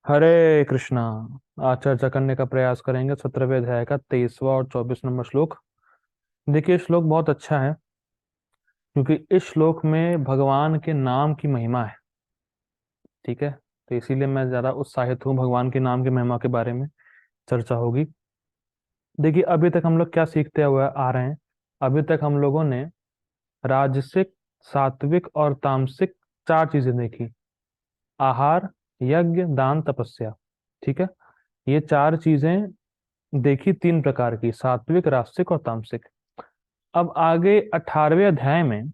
हरे कृष्णा। आज चर्चा करने का प्रयास करेंगे 17वें अध्याय का 23वां और 24 नंबर श्लोक। देखिए, श्लोक बहुत अच्छा है क्योंकि इस श्लोक में भगवान के नाम की महिमा है। ठीक है, तो इसीलिए मैं ज्यादा उत्साहित हूँ, भगवान के नाम की महिमा के बारे में चर्चा होगी। देखिए, अभी तक हम लोग क्या सीखते हुए आ रहे हैं। अभी तक हम लोगों ने राजसिक, सात्विक और तामसिक चार चीजें देखी। आहार, यज्ञ, दान, तपस्या। ठीक है, ये चार चीजें देखी, तीन प्रकार की, सात्विक, राजसिक और तामसिक। अब आगे 18वें अध्याय में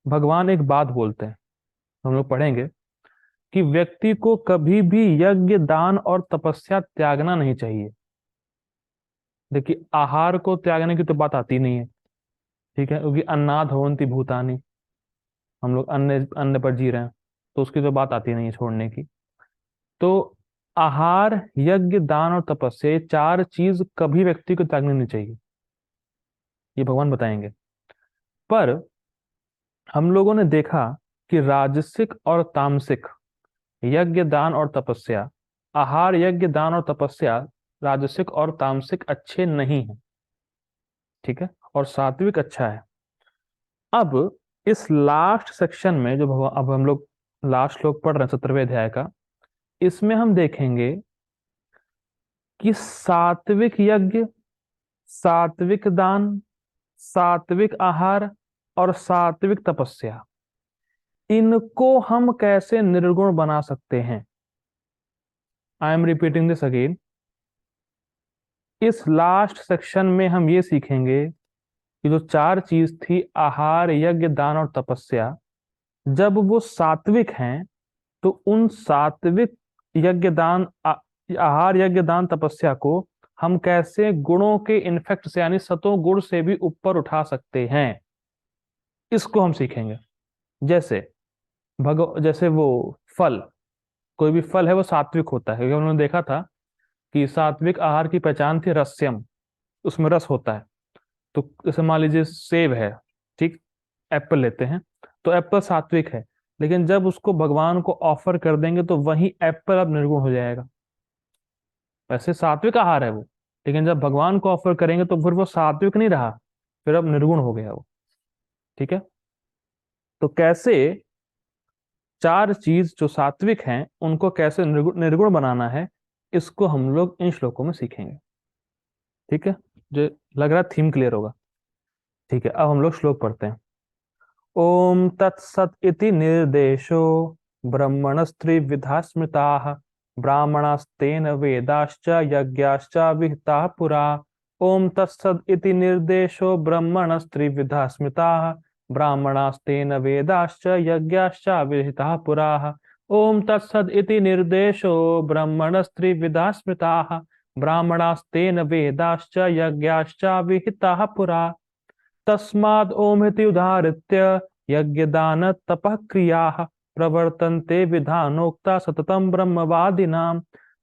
भगवान एक बात बोलते हैं, हम लोग पढ़ेंगे कि व्यक्ति को कभी भी यज्ञ, दान और तपस्या त्यागना नहीं चाहिए। देखिए, आहार को त्यागने की तो बात आती नहीं है। ठीक है, क्योंकि अन्नाद भवन्ति भूतानि, हम लोग अन्न अन्न पर जी रहे हैं, तो उसकी तो बात आती नहीं है छोड़ने की। तो आहार, यज्ञ, दान और तपस्या, ये चार चीज कभी व्यक्ति को त्यागनी नहीं चाहिए, ये भगवान बताएंगे। पर हम लोगों ने देखा कि राजसिक और तामसिक, यज्ञ, दान और तपस्या, आहार, यज्ञ, दान और तपस्या राजसिक और तामसिक अच्छे नहीं है। ठीक है, और सात्विक अच्छा है। अब इस लास्ट सेक्शन में जो अब हम लोग लास्ट श्लोक पढ़ रहे हैं 17वें अध्याय का, इसमें हम देखेंगे कि सात्विक यज्ञ, सात्विक दान, सात्विक आहार और सात्विक तपस्या, इनको हम कैसे निर्गुण बना सकते हैं। I am repeating this again. इस लास्ट सेक्शन में हम ये सीखेंगे कि जो चार चीज थी, आहार, यज्ञ, दान और तपस्या, जब वो सात्विक हैं तो उन सात्विक यज्ञ, दान, आहार, यज्ञ, दान, तपस्या को हम कैसे गुणों के इनफेक्ट से, यानी सतों गुण से भी ऊपर उठा सकते हैं, इसको हम सीखेंगे। जैसे जैसे वो फल, कोई भी फल है वो सात्विक होता है, क्योंकि उन्होंने देखा था कि सात्विक आहार की पहचान थी रस्यम, उसमें रस होता है। तो जैसे मान लीजिए सेब है, ठीक, एप्पल लेते हैं, तो एप्पल सात्विक है, लेकिन जब उसको भगवान को ऑफर कर देंगे तो वही एप्पल अब निर्गुण हो जाएगा। वैसे सात्विक आहार है वो, लेकिन जब भगवान को ऑफर करेंगे तो फिर वो सात्विक नहीं रहा, फिर अब निर्गुण हो गया वो। ठीक है, तो कैसे चार चीज जो सात्विक हैं उनको कैसे निर्गुण बनाना है, इसको हम लोग इन श्लोकों में सीखेंगे। ठीक है, जो लग रहा है थीम क्लियर होगा। ठीक है, अब हम लोग श्लोक पढ़ते हैं। ओम तत्सत इति निर्देशो ब्रह्मणस्त्रिविधा स्मृताः ब्राह्मणास्तेन वेदाश्च यज्ञाश्च विहिताः पुरा। ओम तत्सत इति निर्देशो ब्रह्मणस्त्रिविधा स्मृताः ब्राह्मणास्तेन वेदाश्च यज्ञाश्च विहिताः पुरा। ओम तत्सत इति निर्देशो ब्रह्मणस्त्रिविधा स्मृताः ब्राह्मणास्तेन वेदाश्च यज्ञाश्च विहिताः पुरा। तस्माद् ओमिति उदाहृत्य यज्ञदान तपः क्रियाः प्रवर्तन्ते विधानोक्ता सततं ब्रह्मवादिनां।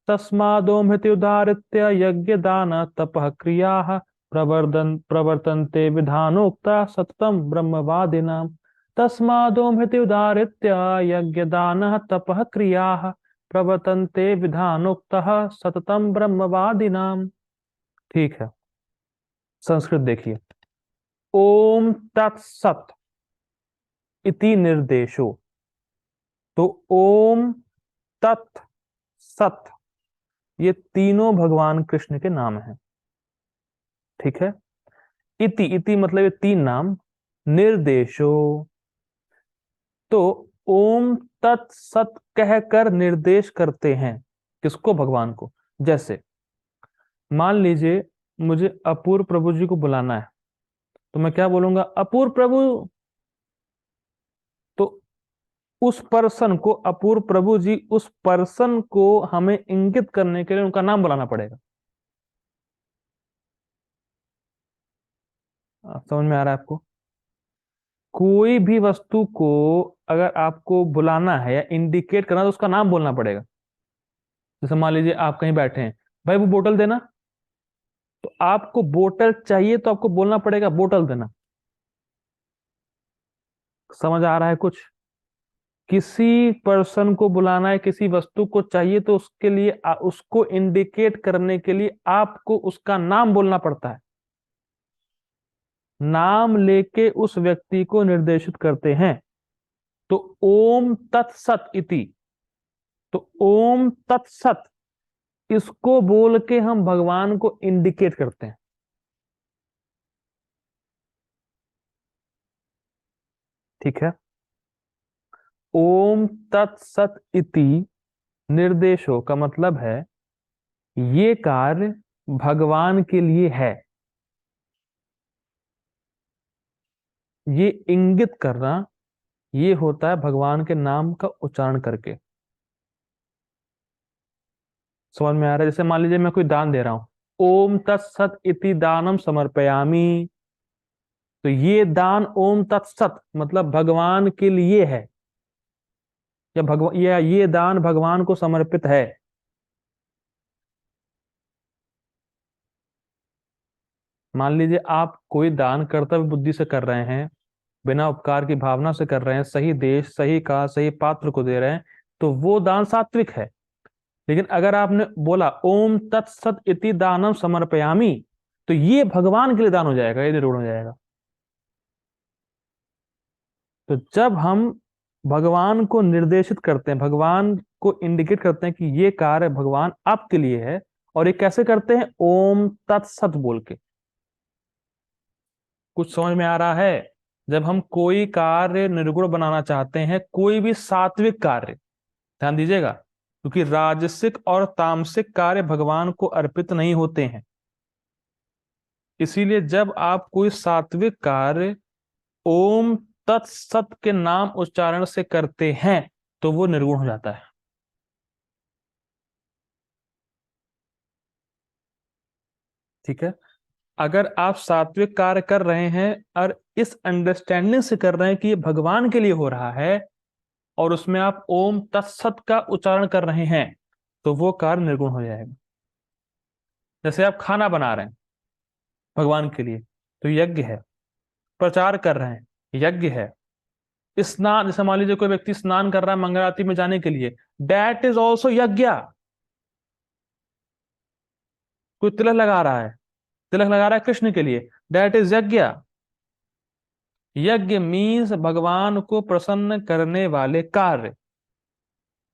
तस्मादोमिति उदाहृत्य यज्ञदान तपः क्रियाः प्रवर्तन्ते विधानोक्ता सततं ब्रह्मवादिनां। तस्मादोमिति उदाहृत्य यज्ञदान तपः क्रियाः प्रवर्तन्ते विधानोक्तः सततं ब्रह्मवादिनां। ठीक है, संस्कृत देखिए। ओम तत्सत इति निर्देशो, तो ओम, तत्, सत, ये तीनों भगवान कृष्ण के नाम हैं। ठीक है, इति इति मतलब ये तीन नाम, निर्देशो, तो ओम तत्सत कहकर निर्देश करते हैं किसको, भगवान को। जैसे मान लीजिए मुझे अपूर्व प्रभु जी को बुलाना है, तो मैं क्या बोलूंगा, अपूर्व प्रभु। तो उस पर्सन को, अपूर्व प्रभु जी, उस पर्सन को हमें इंगित करने के लिए उनका नाम बुलाना पड़ेगा। समझ में आ रहा है आपको। कोई भी वस्तु को अगर आपको बुलाना है या इंडिकेट करना तो उसका नाम बोलना पड़ेगा। जैसे मान लीजिए आप कहीं बैठे हैं, भाई वो बोतल देना, तो आपको बोतल चाहिए तो आपको बोलना पड़ेगा बोतल देना। समझ आ रहा है कुछ। किसी पर्सन को बुलाना है, किसी वस्तु को चाहिए, तो उसके लिए उसको इंडिकेट करने के लिए आपको उसका नाम बोलना पड़ता है। नाम लेके उस व्यक्ति को निर्देशित करते हैं। तो ओम तत्सत इति, तो ओम तत्सत, इसको बोल के हम भगवान को इंडिकेट करते हैं। ठीक है। ओम तत्सत इति निर्देशो का मतलब है ये कार्य भगवान के लिए है। ये इंगित करना, ये होता है भगवान के नाम का उच्चारण करके। समझ में आ रहा है? जैसे मान लीजिए मैं कोई दान दे रहा हूं, ओम तत्सत इति दानम समर्पयामि, तो ये दान ओम तत्सत मतलब भगवान के लिए है, या भगवान, या ये दान भगवान को समर्पित है। मान लीजिए आप कोई दान कर्तव्य बुद्धि से कर रहे हैं, बिना उपकार की भावना से कर रहे हैं, सही देश, सही काल, सही पात्र को दे रहे हैं, तो वो दान सात्विक है। लेकिन अगर आपने बोला ओम तत्सत इति दानम समर्पयामि, तो ये भगवान के लिए दान हो जाएगा, ये निर्गुण हो जाएगा। तो जब हम भगवान को निर्देशित करते हैं, भगवान को इंडिकेट करते हैं कि ये कार्य भगवान आपके लिए है, और ये कैसे करते हैं? ओम तत्सत बोल के। कुछ समझ में आ रहा है? जब हम कोई कार्य निर्गुण बनाना चाहते हैं, कोई भी सात्विक कार्य, ध्यान दीजिएगा, क्योंकि राजसिक और तामसिक कार्य भगवान को अर्पित नहीं होते हैं। इसीलिए जब आप कोई सात्विक कार्य ओम तत्सत के नाम उच्चारण से करते हैं, तो वो निर्गुण हो जाता है। ठीक है। अगर आप सात्विक कार्य कर रहे हैं और इस अंडरस्टैंडिंग से कर रहे हैं कि ये भगवान के लिए हो रहा है, और उसमें आप ओम तत्सत का उच्चारण कर रहे हैं, तो वो कार्य निर्गुण हो जाएगा। जैसे आप खाना बना रहे हैं भगवान के लिए, तो यज्ञ है। प्रचार कर रहे हैं, यज्ञ है। स्नान, जैसे मान लीजिए कोई व्यक्ति स्नान कर रहा है मंगल आरती में जाने के लिए, दैट इज ऑल्सो यज्ञ। कोई तिलक लगा रहा है, तिलक लगा रहा है कृष्ण के लिए, दैट इज यज्ञ। यज्ञ मीन्स भगवान को प्रसन्न करने वाले कार्य।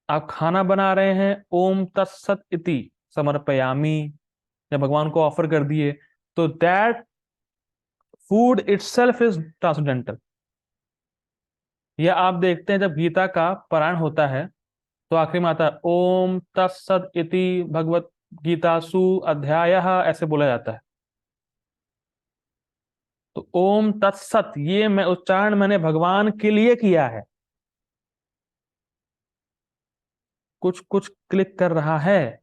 आप खाना बना रहे हैं, ओम तत्सत इति समर्पयामी, जब भगवान को ऑफर कर दिए, तो that food itself is transcendental. या आप देखते हैं जब गीता का पारायण होता है, तो आखिरी में आता है ओम तत्सत इति भगवत गीतासु अध्यायः, ऐसे बोला जाता है। तो ओम तत्सत, ये मैं उच्चारण मैंने भगवान के लिए किया है। कुछ कुछ क्लिक कर रहा है।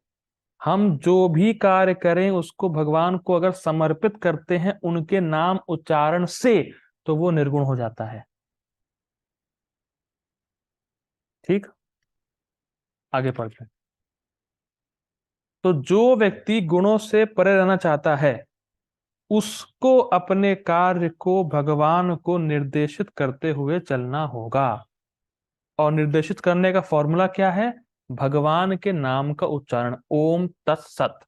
हम जो भी कार्य करें उसको भगवान को अगर समर्पित करते हैं उनके नाम उच्चारण से, तो वो निर्गुण हो जाता है। ठीक, आगे पढ़ते हैं। तो जो व्यक्ति गुणों से परे रहना चाहता है, उसको अपने कार्य को भगवान को निर्देशित करते हुए चलना होगा। और निर्देशित करने का फॉर्मूला क्या है? भगवान के नाम का उच्चारण, ओम तत्सत।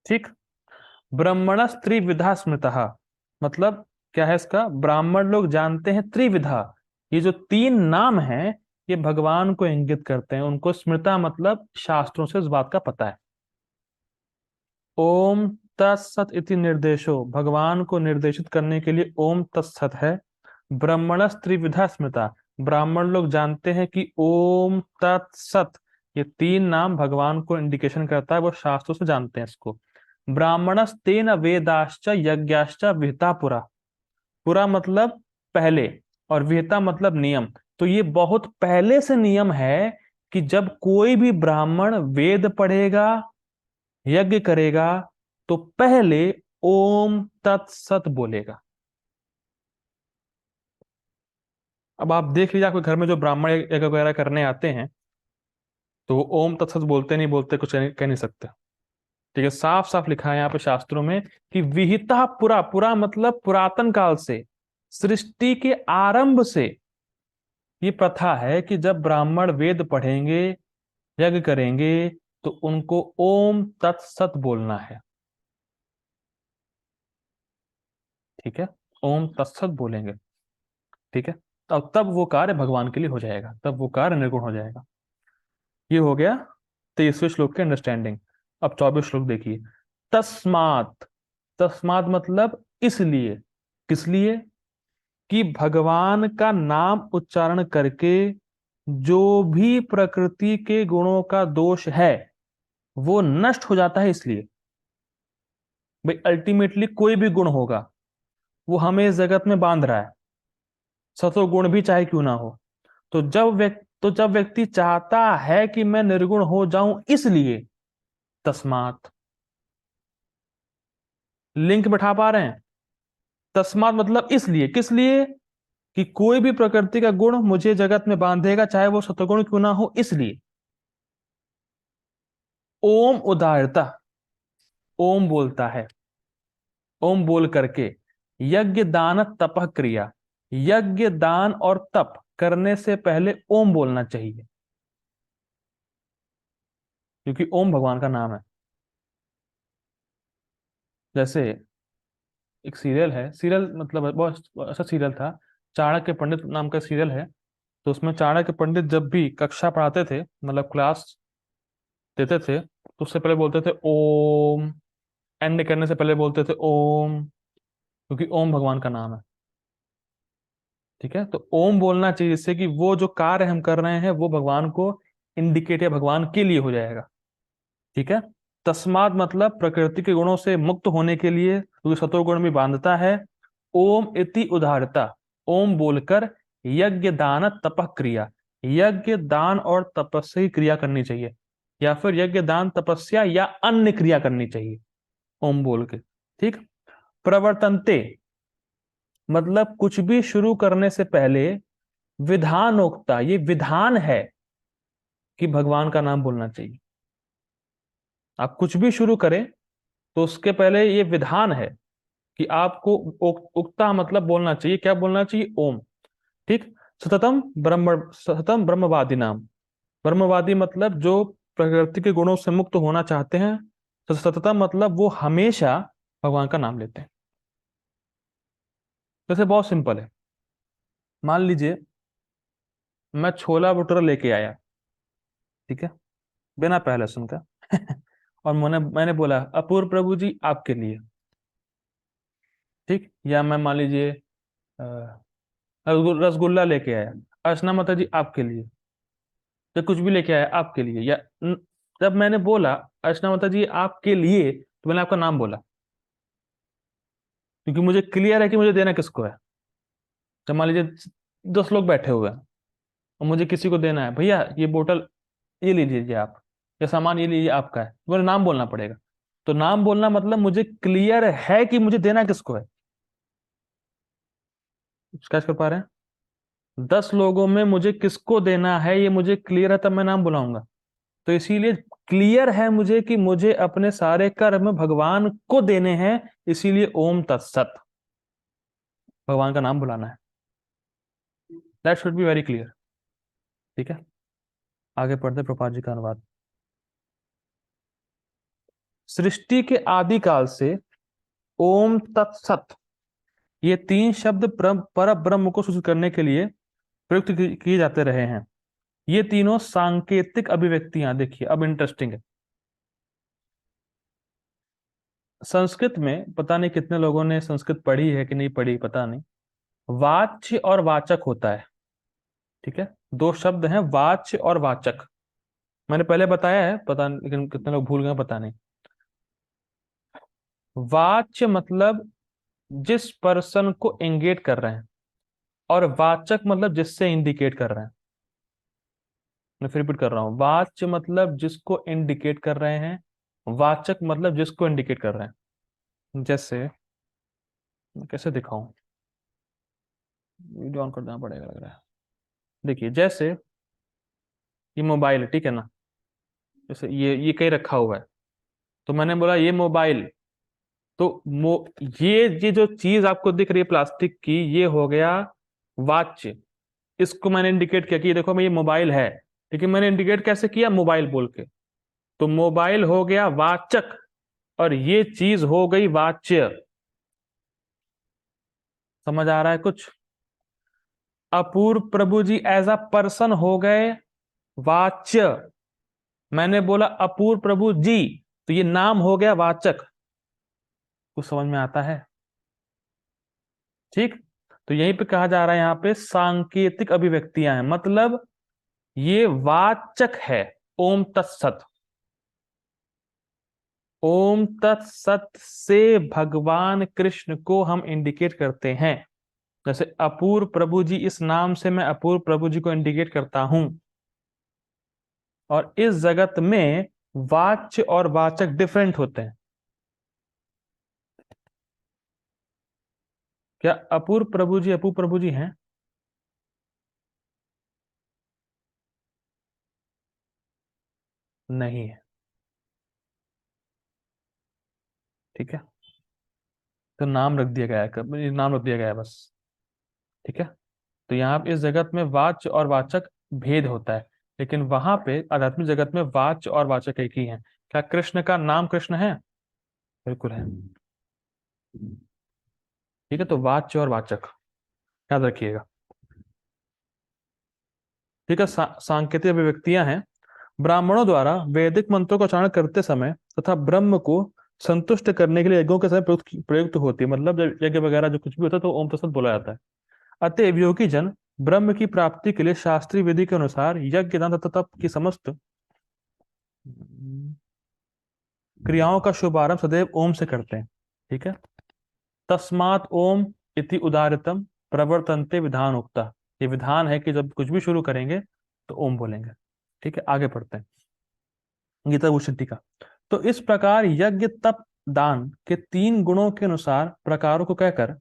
ठीक। ब्राह्मण त्रिविधा स्मृतः, मतलब क्या है इसका? ब्राह्मण लोग जानते हैं त्रिविधा, ये जो तीन नाम हैं, ये भगवान को इंगित करते हैं। उनको स्मृता मतलब शास्त्रों से इस बात का पता है। ओम तत्सत इति निर्देशो, भगवान को निर्देशित करने के लिए ओम तत्सत है। ब्राह्मण त्रिविधा स्मृता, ब्राह्मण लोग जानते हैं कि ओम तत्सत, ये तीन नाम भगवान को इंडिकेशन करता है, वो शास्त्रों से जानते हैं इसको। ब्राह्मणस्तेन वेदाश्च यज्ञाश्च विहिता पुरा, पुरा मतलब पहले, और विहिता मतलब नियम। तो ये बहुत पहले से नियम है कि जब कोई भी ब्राह्मण वेद पढ़ेगा, यज्ञ करेगा, तो पहले ओम तत्सत बोलेगा। अब आप देख लीजिए, आपके घर में जो ब्राह्मण यज्ञ वगैरह करने आते हैं, तो वो ओम तत्सत बोलते नहीं बोलते, कुछ कह नहीं सकते। ठीक है, साफ साफ लिखा है यहाँ पे शास्त्रों में कि विहिता पुरा, पुरा मतलब पुरातन काल से, सृष्टि के आरंभ से ये प्रथा है कि जब ब्राह्मण वेद पढ़ेंगे, यज्ञ करेंगे, तो उनको ओम तत्सत बोलना है। ठीक है, ओम तत्सत बोलेंगे। ठीक है, तब वो कार्य भगवान के लिए हो जाएगा, तब वो कार्य निर्गुण हो जाएगा। ये हो गया 23वें श्लोक की अंडरस्टैंडिंग। अब 24 श्लोक देखिए। तस्मात, तस्मात मतलब इसलिए, किस लिए? कि भगवान का नाम उच्चारण करके जो भी प्रकृति के गुणों का दोष है वो नष्ट हो जाता है। इसलिए भाई अल्टीमेटली कोई भी गुण होगा वो हमें इस जगत में बांध रहा है, सतो गुण भी चाहे क्यों ना हो। तो जब व्यक्ति चाहता है कि मैं निर्गुण हो जाऊं, इसलिए तस्मात, लिंक बैठा पा रहे हैं? तस्मात मतलब इसलिए, किस लिए? कि कोई भी प्रकृति का गुण मुझे जगत में बांधेगा, चाहे वो सतगुण क्यों ना हो, इसलिए ओम उदारता, ओम बोलता है। ओम बोल करके यज्ञ दान तपः क्रिया, यज्ञ दान और तप करने से पहले ओम बोलना चाहिए, क्योंकि ओम भगवान का नाम है। जैसे एक सीरियल है, सीरियल मतलब बहुत अच्छा सीरियल था, चाणक्य पंडित नाम का सीरियल है। तो उसमें चाणक्य पंडित जब भी कक्षा पढ़ाते थे, मतलब क्लास देते थे, तो उससे पहले बोलते थे ओम, एंड करने से पहले बोलते थे ओम, क्योंकि ओम भगवान का नाम है। ठीक है, तो ओम बोलना चाहिए, जिससे कि वो जो कार्य हम कर रहे हैं वो भगवान को इंडिकेट या भगवान के लिए हो जाएगा। ठीक है, तस्माद मतलब प्रकृति के गुणों से मुक्त होने के लिए, क्योंकि सतोगुण में बांधता है। ओम इति उदारता, ओम बोलकर यज्ञ दान तपः क्रिया, यज्ञ दान और तपस्या की क्रिया करनी चाहिए, या फिर यज्ञ दान तपस्या या अन्य क्रिया करनी चाहिए ओम बोल के। ठीक। प्रवर्तन्ते मतलब कुछ भी शुरू करने से पहले विधानोक्ता, ये विधान है कि भगवान का नाम बोलना चाहिए। आप कुछ भी शुरू करें तो उसके पहले ये विधान है कि आपको उक्ता मतलब बोलना चाहिए, क्या बोलना चाहिए? ओम। ठीक। सततम ब्रह्मवादी नाम, ब्रह्मवादी मतलब जो प्रकृति के गुणों से मुक्त होना चाहते हैं। तो सततम मतलब वो हमेशा भगवान का नाम लेते हैं। जैसे बहुत सिंपल है, मान लीजिए मैं छोला भटूरा लेके आया, ठीक है, बिना पहले लहसुन का और मैंने मैंने बोला अपूर्व प्रभु जी आपके लिए। ठीक। या मैं मान लीजिए रसगुल्ला लेके आया, अर्चना माता जी आपके लिए। या कुछ भी लेके आया आपके लिए, या जब मैंने बोला अर्चना माता जी आपके लिए, तो मैंने आपका नाम बोला, क्योंकि मुझे क्लियर है कि मुझे देना किसको है। जब मान लीजिए 10 लोग बैठे हुए हैं और मुझे किसी को देना है, भैया ये बोतल ये ले लीजिए आप, या सामान ये लीजिए आपका है, तो मुझे नाम बोलना पड़ेगा। तो नाम बोलना मतलब मुझे क्लियर है कि मुझे देना किसको है। कैच कर पा रहे हैं? 10 लोगों में मुझे किसको देना है ये मुझे क्लियर है, तब मैं नाम बुलाऊंगा। तो इसीलिए क्लियर है मुझे कि मुझे अपने सारे कर्म भगवान को देने हैं, इसीलिए ओम तत्सत, भगवान का नाम बुलाना है। That should be very clear. ठीक है, आगे पढ़ते प्रभुपाद जी का अनुवाद। सृष्टि के आदि काल से ओम तत्सत ये 3 शब्द पर ब्रह्म को सूचित करने के लिए प्रयुक्त किए जाते रहे हैं। ये तीनों सांकेतिक अभिव्यक्तियां, देखिए अब इंटरेस्टिंग है। संस्कृत में पता नहीं कितने लोगों ने संस्कृत पढ़ी है कि नहीं पढ़ी, पता नहीं। वाच्य और वाचक होता है। ठीक है, 2 शब्द हैं, वाच्य और वाचक। मैंने पहले बताया है, पता नहीं, लेकिन कितने लोग भूल गए पता नहीं। वाच्य मतलब जिस पर्सन को इंगेट कर रहे हैं, और वाचक मतलब जिससे इंडिकेट कर रहे हैं। मैं फिर रिपीट कर रहा हूं, वाच्य मतलब जिसको इंडिकेट कर रहे हैं, वाचक मतलब जिसको इंडिकेट कर रहे हैं। जैसे कैसे दिखाऊं, वीडियो ऑन कर देना पड़ेगा लग रहा है। देखिए जैसे ये मोबाइल है, ठीक है ना, जैसे ये कहीं रखा हुआ है, तो मैंने बोला ये मोबाइल। तो ये जो चीज आपको दिख रही है प्लास्टिक की, ये हो गया वाच्य। इसको मैंने इंडिकेट किया कि ये देखो मैं ये मोबाइल है, लेकिन मैंने इंडिकेट कैसे किया? मोबाइल बोल के। तो मोबाइल हो गया वाचक और ये चीज हो गई वाच्य। समझ आ रहा है कुछ? अपूर्व प्रभु जी एज अ पर्सन हो गए वाच्य। मैंने बोला अपूर्व प्रभु जी, तो ये नाम हो गया वाचक। कुछ समझ में आता है? ठीक। तो यहीं पे कहा जा रहा है, यहाँ पे सांकेतिक अभिव्यक्तियां हैं, मतलब ये वाचक है। ओम तत्सत। ओम तत्सत से भगवान कृष्ण को हम इंडिकेट करते हैं। जैसे अपूर्व प्रभु जी, इस नाम से मैं अपूर्व प्रभु जी को इंडिकेट करता हूं। और इस जगत में वाच्य और वाचक डिफरेंट होते हैं। क्या अपूर्व प्रभु जी अपूर्व प्रभु जी हैं? नहीं है। ठीक है, तो नाम रख दिया गया है, नाम रख दिया गया है बस। ठीक है। तो यहाँ पे इस जगत में वाच्य और वाचक भेद होता है, लेकिन वहां पे आध्यात्मिक जगत में वाच्य और वाचक एक ही है। क्या कृष्ण का नाम कृष्ण है? बिल्कुल है। ठीक है, तो वाच्य और वाचक याद रखिएगा। ठीक है। सांकेतिक अभिव्यक्तियां हैं। ब्राह्मणों द्वारा वैदिक मंत्रों का उच्चारण करते समय तथा ब्रह्म को संतुष्ट करने के लिए यज्ञों के समय प्रयुक्त होती है। मतलब जब यज्ञ वगैरह जो कुछ भी होता है तो ओम तत्सत बोला जाता है। अतएव योगी जन ब्रह्म की प्राप्ति के लिए शास्त्रीय विधि के अनुसार यज्ञ दान तथा तप की समस्त क्रियाओं का शुभारंभ सदैव ओम से करते हैं। ठीक है। तस्मात् ओम इति उदाहृतम प्रवर्तन्ते विधान उक्ता। ये विधान है कि जब कुछ भी शुरू करेंगे तो ओम बोलेंगे। ठीक है, आगे पढ़ते हैं। गीता भूषण टीका। तो इस प्रकार यज्ञ तप दान के तीन गुणों के अनुसार प्रकारों को कहकर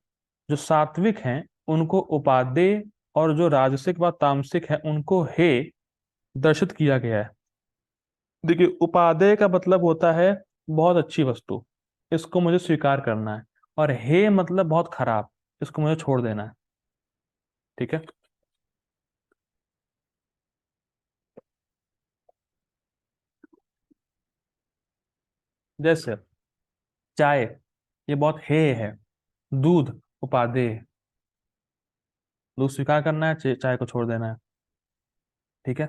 जो सात्विक हैं उनको उपादेय और जो राजसिक व तामसिक है उनको हे दर्शित किया गया है। देखिए, उपादेय का मतलब होता है बहुत अच्छी वस्तु, इसको मुझे स्वीकार करना है। और हे मतलब बहुत खराब, इसको मुझे छोड़ देना है। ठीक है। जैसे चाय, ये बहुत हे है। दूध उपादेय है, दूध स्वीकार करना है, चाय को छोड़ देना है। ठीक है।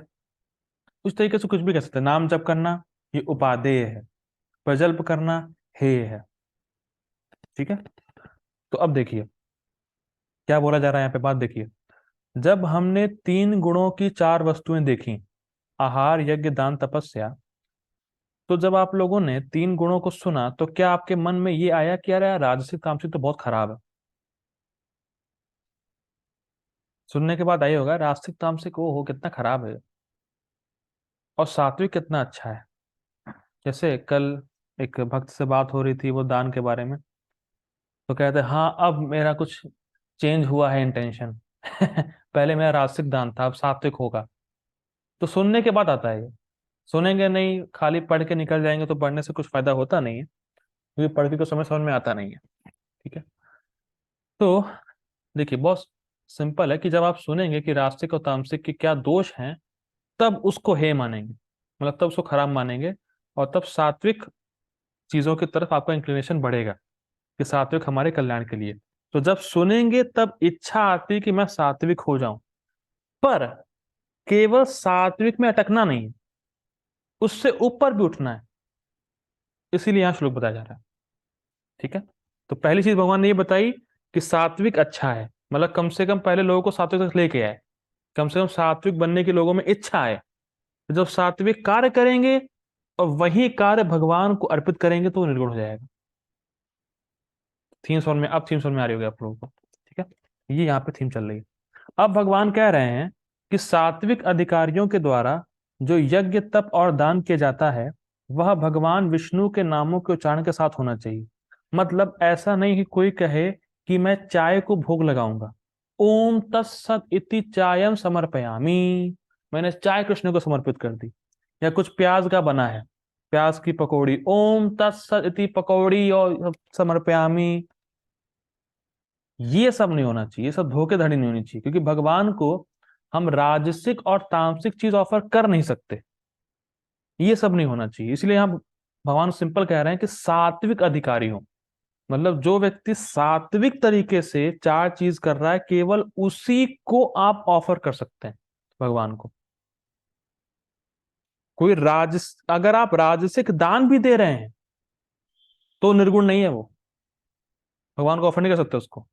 उस तरीके से कुछ भी कह सकते हैं। नाम जप करना, ये उपादेय है। प्रजल्प करना हेय है। ठीक है। तो अब देखिए क्या बोला जा रहा है यहाँ पे, बात देखिए। जब हमने तीन गुणों की चार वस्तुएं देखी, आहार यज्ञ दान तपस्या, तो जब आप लोगों ने तीन गुणों को सुना तो क्या आपके मन में ये आया कि यार राजसिक तामसिक तो बहुत खराब है? सुनने के बाद आई होगा राजसिक तामसिक वो हो कितना खराब है, और सात्विक कितना अच्छा है। जैसे कल एक भक्त से बात हो रही थी वो दान के बारे में, तो कहते हैं हाँ अब मेरा कुछ चेंज हुआ है इंटेंशन। पहले मेरा राजसिक दान था, अब सात्विक होगा। तो सुनने के बाद आता है ये। सुनेंगे नहीं, खाली पढ़ के निकल जाएंगे तो पढ़ने से कुछ फायदा होता नहीं है, क्योंकि पढ़ के तो समझ समझ में आता नहीं है। ठीक है। तो देखिए बहुत सिंपल है कि जब आप सुनेंगे कि रास्तिक और तामसिक के क्या दोष हैं, तब उसको हे मानेंगे, मतलब तब उसको खराब मानेंगे। और तब सात्विक चीजों की तरफ आपका इंक्लिनेशन बढ़ेगा कि सात्विक हमारे कल्याण के लिए। तो जब सुनेंगे तब इच्छा आती है कि मैं सात्विक हो जाऊं, पर केवल सात्विक में अटकना नहीं है, उससे ऊपर भी उठना है। इसीलिए यहां श्लोक बताया जा रहा है। ठीक है। तो पहली चीज भगवान ने ये बताई कि सात्विक अच्छा है, मतलब कम से कम पहले लोगों को सात्विक तक लेके आए, कम से कम सात्विक बनने की लोगों में इच्छा है। तो जब सात्विक कार्य करेंगे और वही कार्य भगवान को अर्पित करेंगे तो वो निर्गुण हो जाएगा। थीम समझ में, अब थीम समझ में आ रही होगी आप लोगों को। ठीक है, ये यहाँ पे थीम चल रही है। अब भगवान कह रहे हैं कि सात्विक अधिकारियों के द्वारा जो यज्ञ तप और दान किया जाता है वह भगवान विष्णु के नामों के उच्चारण के साथ होना चाहिए। मतलब ऐसा नहीं कि कोई कहे कि मैं चाय को भोग लगाऊंगा, ओम तत्सत इति चायम समर्पयामी, मैंने चाय कृष्ण को समर्पित कर दी। या कुछ प्याज का बना है, प्याज की पकौड़ी, ओम तत्सत इति पकौड़ी और समर्पयामी, ये सब नहीं होना चाहिए। ये सब धोखेधड़ी नहीं होनी चाहिए, क्योंकि भगवान को हम राजसिक और तामसिक चीज ऑफर कर नहीं सकते, ये सब नहीं होना चाहिए। इसलिए हम भगवान सिंपल कह रहे हैं कि सात्विक अधिकारी हो, मतलब जो व्यक्ति सात्विक तरीके से चार चीज कर रहा है केवल उसी को आप ऑफर कर सकते हैं भगवान को। कोई अगर आप राजसिक दान भी दे रहे हैं तो निर्गुण नहीं है वो, भगवान को ऑफर नहीं कर सकते उसको।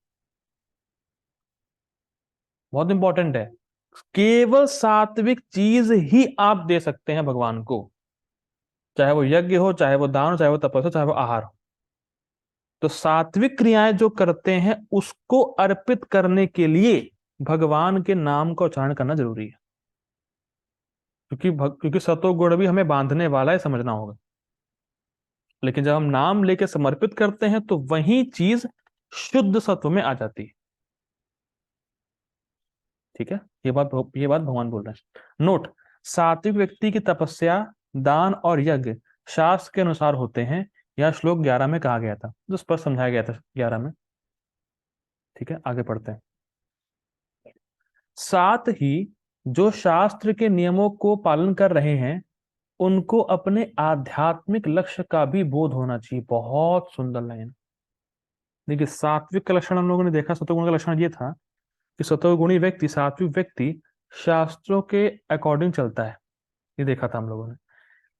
बहुत इंपॉर्टेंट है, केवल सात्विक चीज ही आप दे सकते हैं भगवान को, चाहे वो यज्ञ हो, चाहे वो दान हो, चाहे वो तपस्या हो, चाहे वो आहार हो। तो सात्विक क्रियाएं जो करते हैं उसको अर्पित करने के लिए भगवान के नाम का उच्चारण करना जरूरी है, क्योंकि सतोगुण भी हमें बांधने वाला है, समझना होगा। लेकिन जब हम नाम लेके समर्पित करते हैं तो वही चीज शुद्ध सत्व में आ जाती है। ठीक है, ये बात भगवान बोल रहे हैं। नोट, सात्विक व्यक्ति की तपस्या, दान और यज्ञ शास्त्र के अनुसार होते हैं। यह श्लोक 11 में कहा गया था, जो स्पष्ट समझाया गया था 11 में। ठीक है, आगे पढ़ते हैं। साथ ही जो शास्त्र के नियमों को पालन कर रहे हैं उनको अपने आध्यात्मिक लक्ष्य का भी बोध होना चाहिए। बहुत सुंदर लाइन। देखिए, सात्विक का लक्षण हम लोगों ने देखा, सतोगुण का लक्षण ये था कि सतोगुणी व्यक्ति, सात्विक व्यक्ति शास्त्रों के अकॉर्डिंग चलता है, ये देखा था हम लोगों ने।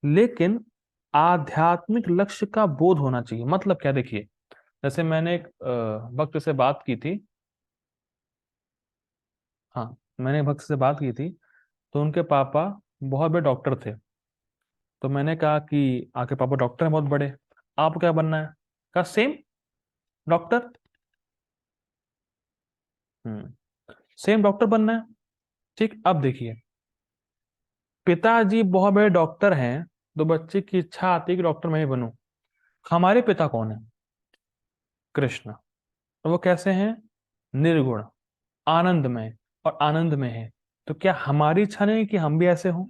लेकिन आध्यात्मिक लक्ष्य का बोध होना चाहिए, मतलब क्या? देखिए, जैसे मैंने एक भक्त से बात की थी। हाँ, मैंने एक भक्त से बात की थी, तो उनके पापा बहुत बड़े डॉक्टर थे। तो मैंने कहा कि आपके पापा डॉक्टर हैं बहुत बड़े, आपको क्या बनना है? कहा सेम, डॉक्टर। सेम डॉक्टर बनना है। ठीक, अब देखिए, पिताजी बहुत बड़े डॉक्टर हैं, तो बच्चे की इच्छा आती है कि डॉक्टर मैं ही बनूं। हमारे पिता कौन है? कृष्ण। तो वो कैसे हैं? निर्गुण, आनंदमय और आनंद में है। तो क्या हमारी इच्छा नहीं कि हम भी ऐसे हों?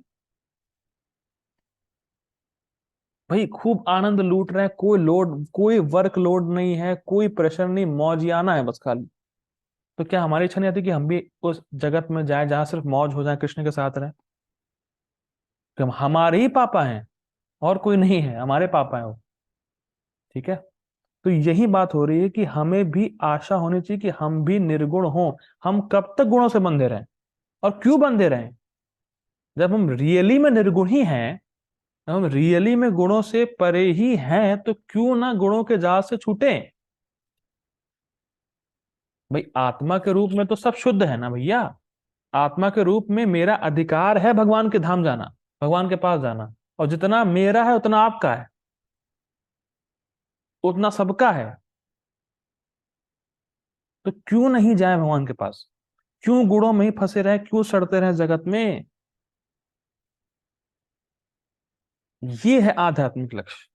भाई खूब आनंद लूट रहे हैं, कोई लोड, कोई वर्क लोड नहीं है, कोई प्रेशर नहीं, मौजियाना है बस खाली। तो क्या हमारी इच्छा नहीं आती कि हम भी उस जगत में जाए जहां सिर्फ मौज हो जाए, कृष्ण के साथ रहे? कि हम हमारे ही पापा हैं, और कोई नहीं है, हमारे पापा है वो। ठीक है, तो यही बात हो रही है कि हमें भी आशा होनी चाहिए कि हम भी निर्गुण हों। हम कब तक गुणों से बंधे रहें, और क्यों बंधे रहें? जब हम रियली में निर्गुण ही हैं, हम रियली में गुणों से परे ही हैं, तो क्यों ना गुणों के जाल से छूटें? भाई आत्मा के रूप में तो सब शुद्ध है ना भैया। आत्मा के रूप में मेरा अधिकार है भगवान के धाम जाना, भगवान के पास जाना, और जितना मेरा है उतना आपका है, उतना सबका है। तो क्यों नहीं जाए भगवान के पास? क्यों गुणों में ही फंसे रहे, क्यों सड़ते रहे जगत में? ये है आध्यात्मिक लक्ष्य,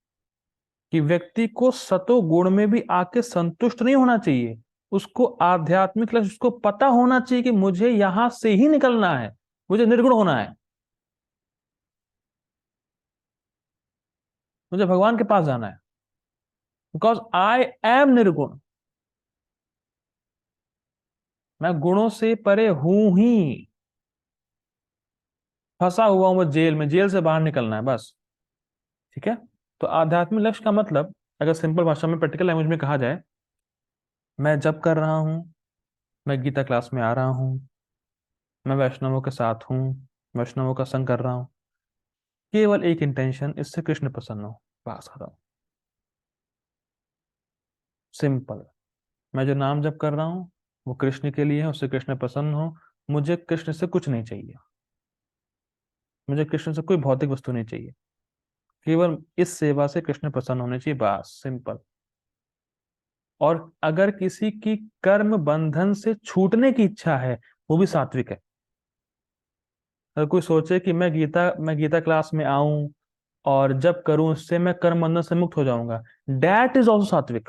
कि व्यक्ति को सतो गुण में भी आके संतुष्ट नहीं होना चाहिए। उसको आध्यात्मिक लक्ष्य, उसको पता होना चाहिए कि मुझे यहां से ही निकलना है, मुझे निर्गुण होना है, मुझे भगवान के पास जाना है, बिकॉज आई एम निर्गुण। मैं गुणों से परे हूं ही, फंसा हुआ हूं मैं जेल में, जेल से बाहर निकलना है बस। ठीक है, तो आध्यात्मिक लक्ष्य का मतलब, अगर सिंपल भाषा में, प्रैक्टिकल लैंग्वेज में कहा जाए, मैं जब कर रहा हूं, मैं गीता क्लास में आ रहा हूं, मैं वैष्णवों के साथ हूँ, वैष्णवों का संग कर रहा हूँ, केवल एक इंटेंशन, इससे कृष्ण प्रसन्न हो, बस खत्म। सिंपल। मैं जो नाम जप कर रहा हूँ वो कृष्ण के लिए है, उससे कृष्ण प्रसन्न हो। मुझे कृष्ण से कुछ नहीं चाहिए, मुझे कृष्ण से कोई भौतिक वस्तु नहीं चाहिए, केवल इस सेवा से कृष्ण प्रसन्न होने चाहिए, बस सिंपल। और अगर किसी की कर्म बंधन से छूटने की इच्छा है, वो भी सात्विक है। अगर कोई सोचे कि मैं गीता क्लास में आऊं और जब करूं, इससे मैं कर्म बंधन से मुक्त हो जाऊंगा, दैट इज ऑल्सो सात्विक,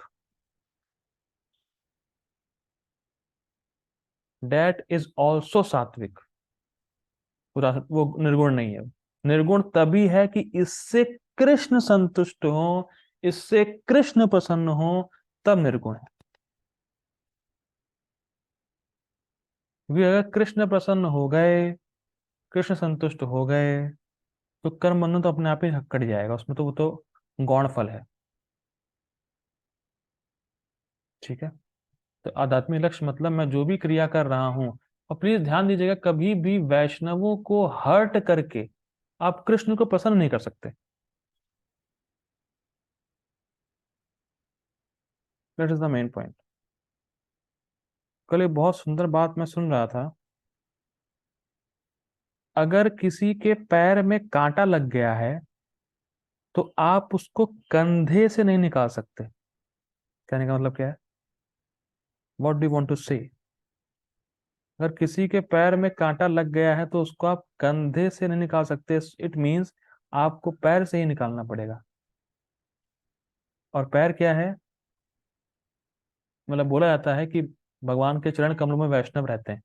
दैट इज ऑल्सो सात्विक। वो निर्गुण नहीं है। निर्गुण तभी है कि इससे कृष्ण संतुष्ट हो, इससे कृष्ण प्रसन्न हो, तब निर्गुण है। क्योंकि अगर कृष्ण प्रसन्न हो गए, कृष्ण संतुष्ट हो गए, तो कर्म बंधन तो अपने आप ही कट जाएगा, उसमें तो वो तो गौण फल है। ठीक है। तो आध्यात्मिक लक्ष्य मतलब मैं जो भी क्रिया कर रहा हूं, और प्लीज ध्यान दीजिएगा, कभी भी वैष्णवों को हर्ट करके आप कृष्ण को प्रसन्न नहीं कर सकते। That is the main point. कल एक बहुत सुंदर बात मैं सुन रहा था। अगर किसी के पैर में कांटा लग गया है, तो आप उसको कंधे से नहीं निकाल सकते। कहने का मतलब क्या है? What do you want to say? अगर किसी के पैर में कांटा लग गया है तो उसको आप कंधे से नहीं निकाल सकते। इट मीन्स आपको पैर से ही निकालना पड़ेगा। और पैर क्या है? मतलब बोला जाता है कि भगवान के चरण कमलों में वैष्णव रहते हैं।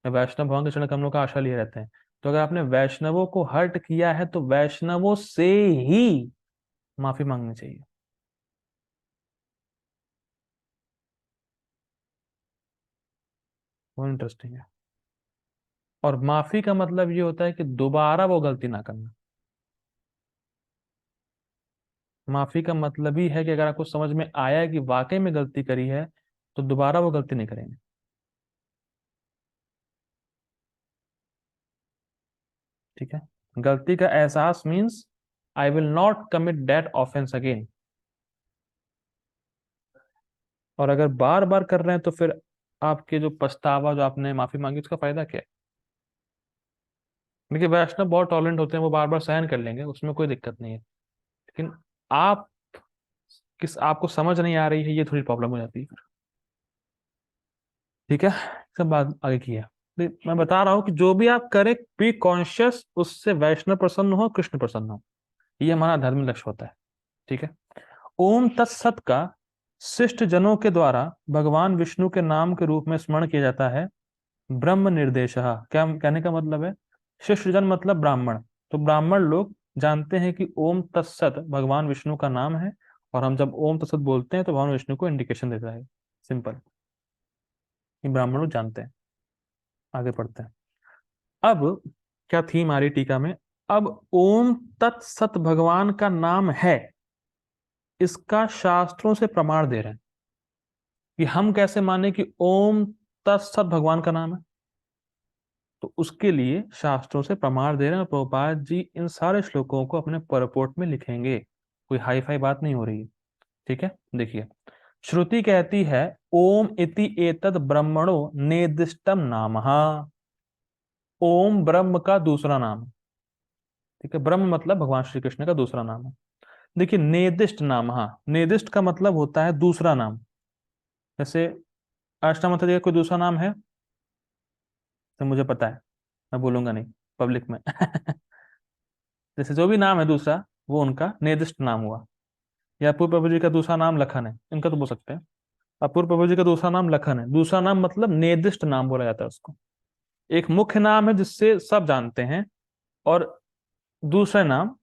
वैष्णव भगवान के चरण कमलों का आशा लिए रहते हैं। तो अगर आपने वैष्णवों को हर्ट किया है तो वैष्णवों से ही माफी मांगनी चाहिए। वो इंटरेस्टिंग है। और माफी का मतलब ये होता है कि दोबारा वो गलती ना करना। माफी का मतलब ही है कि अगर आपको समझ में आया है कि वाकई में गलती करी है, तो दोबारा वो गलती नहीं करेंगे। ठीक है। गलती का एहसास means I will not commit that offence again. और अगर बार बार कर रहे हैं तो फिर आपके जो पछतावा, जो आपने माफी मांगी, उसका फायदा क्या है? देखिए, वैष्णव बहुत टॉलरेंट होते हैं, वो बार बार सहन कर लेंगे, उसमें कोई दिक्कत नहीं है। लेकिन आप आपको समझ नहीं आ रही है, ये थोड़ी प्रॉब्लम हो जाती है। ठीक है। सब बात आगे की है। मैं बता रहा हूं कि जो भी आप करें, बी कॉन्शियस, उससे वैष्णव प्रसन्न हो, कृष्ण प्रसन्न हो। ये हमारा धर्म लक्ष्य होता है। ठीक है। ओम तत्सत का शिष्ट जनों के द्वारा भगवान विष्णु के नाम के रूप में स्मरण किया जाता है। ब्रह्म निर्देश, क्या कहने का मतलब है? शिष्ट जन मतलब ब्राह्मण। तो ब्राह्मण लोग जानते हैं कि ओम तत्सत भगवान विष्णु का नाम है। और हम जब ओम तत्सत बोलते हैं तो भगवान विष्णु को इंडिकेशन देता है। सिंपल। ये ब्राह्मण लोग जानते हैं। आगे पढ़ते हैं। अब क्या थी हमारी टीका में? अब ओम तत्सत भगवान का नाम है, इसका शास्त्रों से प्रमाण दे रहे हैं। कि हम कैसे माने कि ओम तत्सत भगवान का नाम है? तो उसके लिए शास्त्रों से प्रमाण दे रहे हैं, और प्रभुपाद जी इन सारे श्लोकों को अपने परपोर्ट में लिखेंगे। कोई हाई फाई बात नहीं हो रही है। ठीक है। देखिए, श्रुति कहती है ओम इति एतद ब्रह्मणो निर्दिष्टम नामः। ओम ब्रह्म का दूसरा नाम है। ठीक है। ब्रह्म मतलब भगवान श्री कृष्ण का दूसरा नाम है। देखिए, निर्दिष्ट नाम, हाँ, निर्दिष्ट का मतलब होता है दूसरा नाम। जैसे अष्टावक्र का कोई दूसरा नाम है? तो मुझे पता है, मैं बोलूंगा नहीं पब्लिक में। जैसे जो भी नाम है दूसरा, वो उनका निर्दिष्ट नाम हुआ। या अपूर्व प्रभु जी का दूसरा नाम लखन है, इनका तो बोल सकते हैं। अपूर्व प्रभु जी का दूसरा नाम लखन है। दूसरा नाम मतलब निर्दिष्ट नाम बोला जाता है उसको। एक मुख्य नाम है जिससे सब जानते हैं, और दूसरा नाम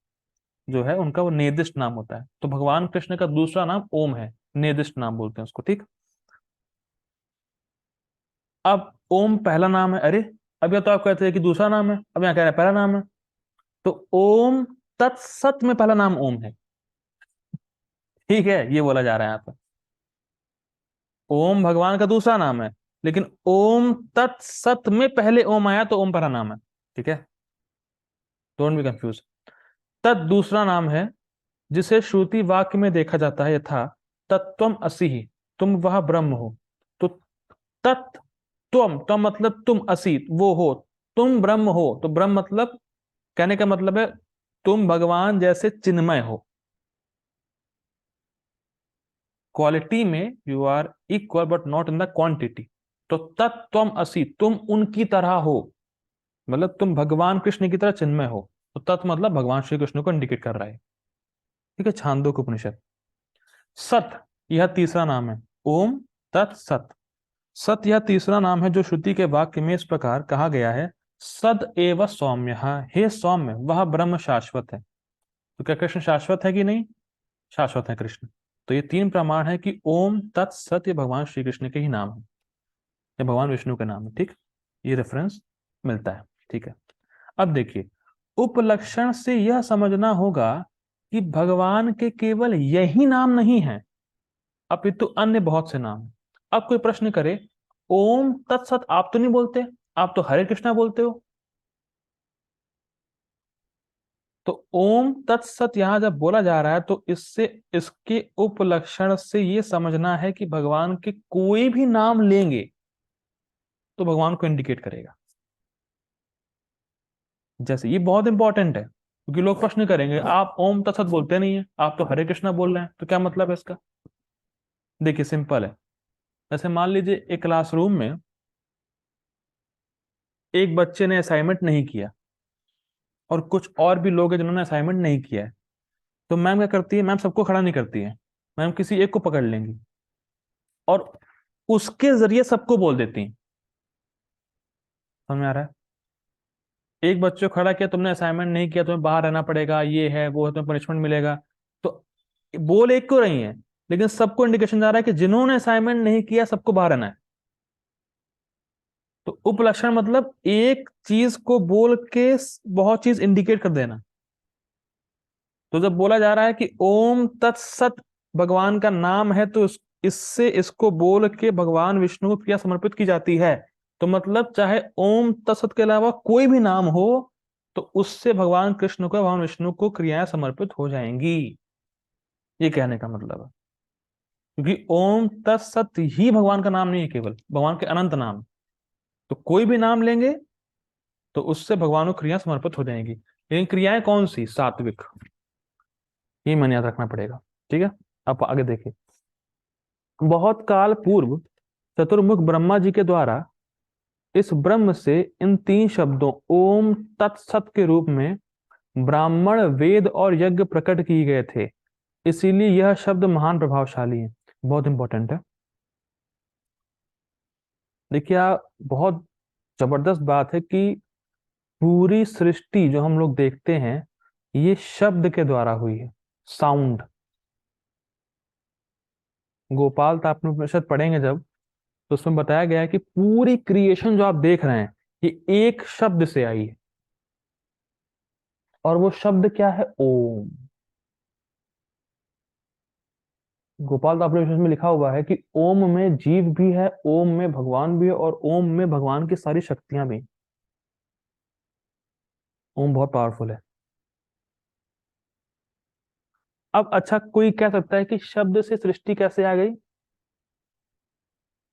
जो है उनका, वो निर्दिष्ट नाम होता है। तो भगवान कृष्ण का दूसरा नाम ओम है, निर्दिष्ट नाम बोलते हैं उसको। ठीक। अब ओम पहला नाम है। अरे, अभी तो आप कहते हैं कि दूसरा नाम है, अब यहाँ कह रहे हैं पहला नाम है। तो ओम तत्सत में पहला नाम ओम है। ठीक है, ये बोला जा रहा है यहाँ पर। ओम भगवान का दूसरा नाम है, लेकिन ओम तत्सत में पहले ओम आया तो ओम पहला नाम है। ठीक है। Don't be confuse. तत् दूसरा नाम है, जिसे श्रुति वाक्य में देखा जाता है, यथा तत्वम असि ही, तुम वह ब्रह्म हो। तो तत्, त्वम मतलब तुम, असि वो हो, तुम ब्रह्म हो। तो ब्रह्म मतलब, कहने का मतलब है तुम भगवान जैसे चिन्मय हो। क्वालिटी में you are equal but not in the quantity. तो तत्वम असि, तुम उनकी तरह हो, मतलब तुम भगवान कृष्ण की तरह चिन्मय हो। तो तत् मतलब भगवान श्री कृष्ण को इंडिकेट कर रहा है। ठीक है। छांदोग्य उपनिषद। सत, यह तीसरा नाम है। ओम तत् सत। सत यह तीसरा नाम है जो श्रुति के वाक्य में इस प्रकार कहा गया है, सद एव सौम्य, हे सौम्य, वह ब्रह्म शाश्वत है। तो क्या कृष्ण शाश्वत है कि नहीं? शाश्वत है कृष्ण। तो ये तीन प्रमाण है कि ओम तत् सत ये भगवान श्री कृष्ण के ही नाम है, ये भगवान विष्णु के नाम है। ठीक। ये रेफरेंस मिलता है। ठीक है, अब देखिए, उपलक्षण से यह समझना होगा कि भगवान के केवल यही नाम नहीं है, अपितु अन्य बहुत से नाम हैं। अब कोई प्रश्न करे, ओम तत्सत आप तो नहीं बोलते, आप तो हरे कृष्णा बोलते हो। तो ओम तत्सत यहां जब बोला जा रहा है तो इससे, इसके उपलक्षण से यह समझना है कि भगवान के कोई भी नाम लेंगे तो भगवान को इंडिकेट करेगा। जैसे ये बहुत इंपॉर्टेंट है, क्योंकि लोग प्रश्न करेंगे, आप ओम तत्सत बोलते नहीं है, आप तो हरे कृष्णा बोल रहे हैं, तो क्या मतलब है इसका? देखिए सिंपल है। जैसे मान लीजिए एक क्लासरूम में एक बच्चे ने असाइनमेंट नहीं किया और कुछ और भी लोग हैं जिन्होंने असाइनमेंट नहीं किया है, तो मैम क्या करती है, मैम सबको खड़ा नहीं करती है, मैम किसी एक को पकड़ लेंगी और उसके जरिए सबको बोल देती हैं। समझ में आ रहा है? एक बच्चे को खड़ा किया, तुमने असाइनमेंट नहीं किया, तुम्हें बाहर रहना पड़ेगा, ये है वो है, तुम्हें पनिशमेंट मिलेगा। तो बोल एक को रही है, लेकिन सबको इंडिकेशन जा रहा है कि जिन्होंने असाइनमेंट नहीं किया सबको बाहर रहना है। तो उपलक्षण मतलब एक चीज को बोल के बहुत चीज इंडिकेट कर देना। तो जब बोला जा रहा है कि ओम तत्सत भगवान का नाम है, तो इससे इसको बोल के भगवान विष्णु को क्रिया समर्पित की जाती है। तो मतलब चाहे ओम तत्सत के अलावा कोई भी नाम हो, तो उससे भगवान कृष्ण को, भगवान विष्णु को क्रियाएं समर्पित हो जाएंगी। ये कहने का मतलब है, क्योंकि ओम तत्सत ही भगवान का नाम नहीं है, केवल भगवान के अनंत नाम। तो कोई भी नाम लेंगे तो उससे भगवान को क्रिया समर्पित हो जाएंगी, लेकिन क्रियाएं कौन सी? सात्विक। ये मन याद रखना पड़ेगा। ठीक है, अब आगे देखिए। बहुत काल पूर्व चतुर्मुख ब्रह्मा जी के द्वारा इस ब्रह्म से इन तीन शब्दों ओम तत्सत के रूप में ब्राह्मण, वेद और यज्ञ प्रकट किए गए थे। इसीलिए यह शब्द महान प्रभावशाली है। बहुत इंपॉर्टेंट है। देखिए बहुत जबरदस्त बात है कि पूरी सृष्टि जो हम लोग देखते हैं, ये शब्द के द्वारा हुई है। साउंड। गोपाल तापन उपनिषद पढ़ेंगे जब, तो उसमें बताया गया है कि पूरी क्रिएशन जो आप देख रहे हैं, ये एक शब्द से आई है। और वो शब्द क्या है? ओम। गोपाल तापन उपनिषद में लिखा हुआ है कि ओम में जीव भी है, ओम में भगवान भी है, और ओम में भगवान की सारी शक्तियां भी। ओम बहुत पावरफुल है। अब अच्छा, कोई कह सकता है कि शब्द से सृष्टि कैसे आ गई?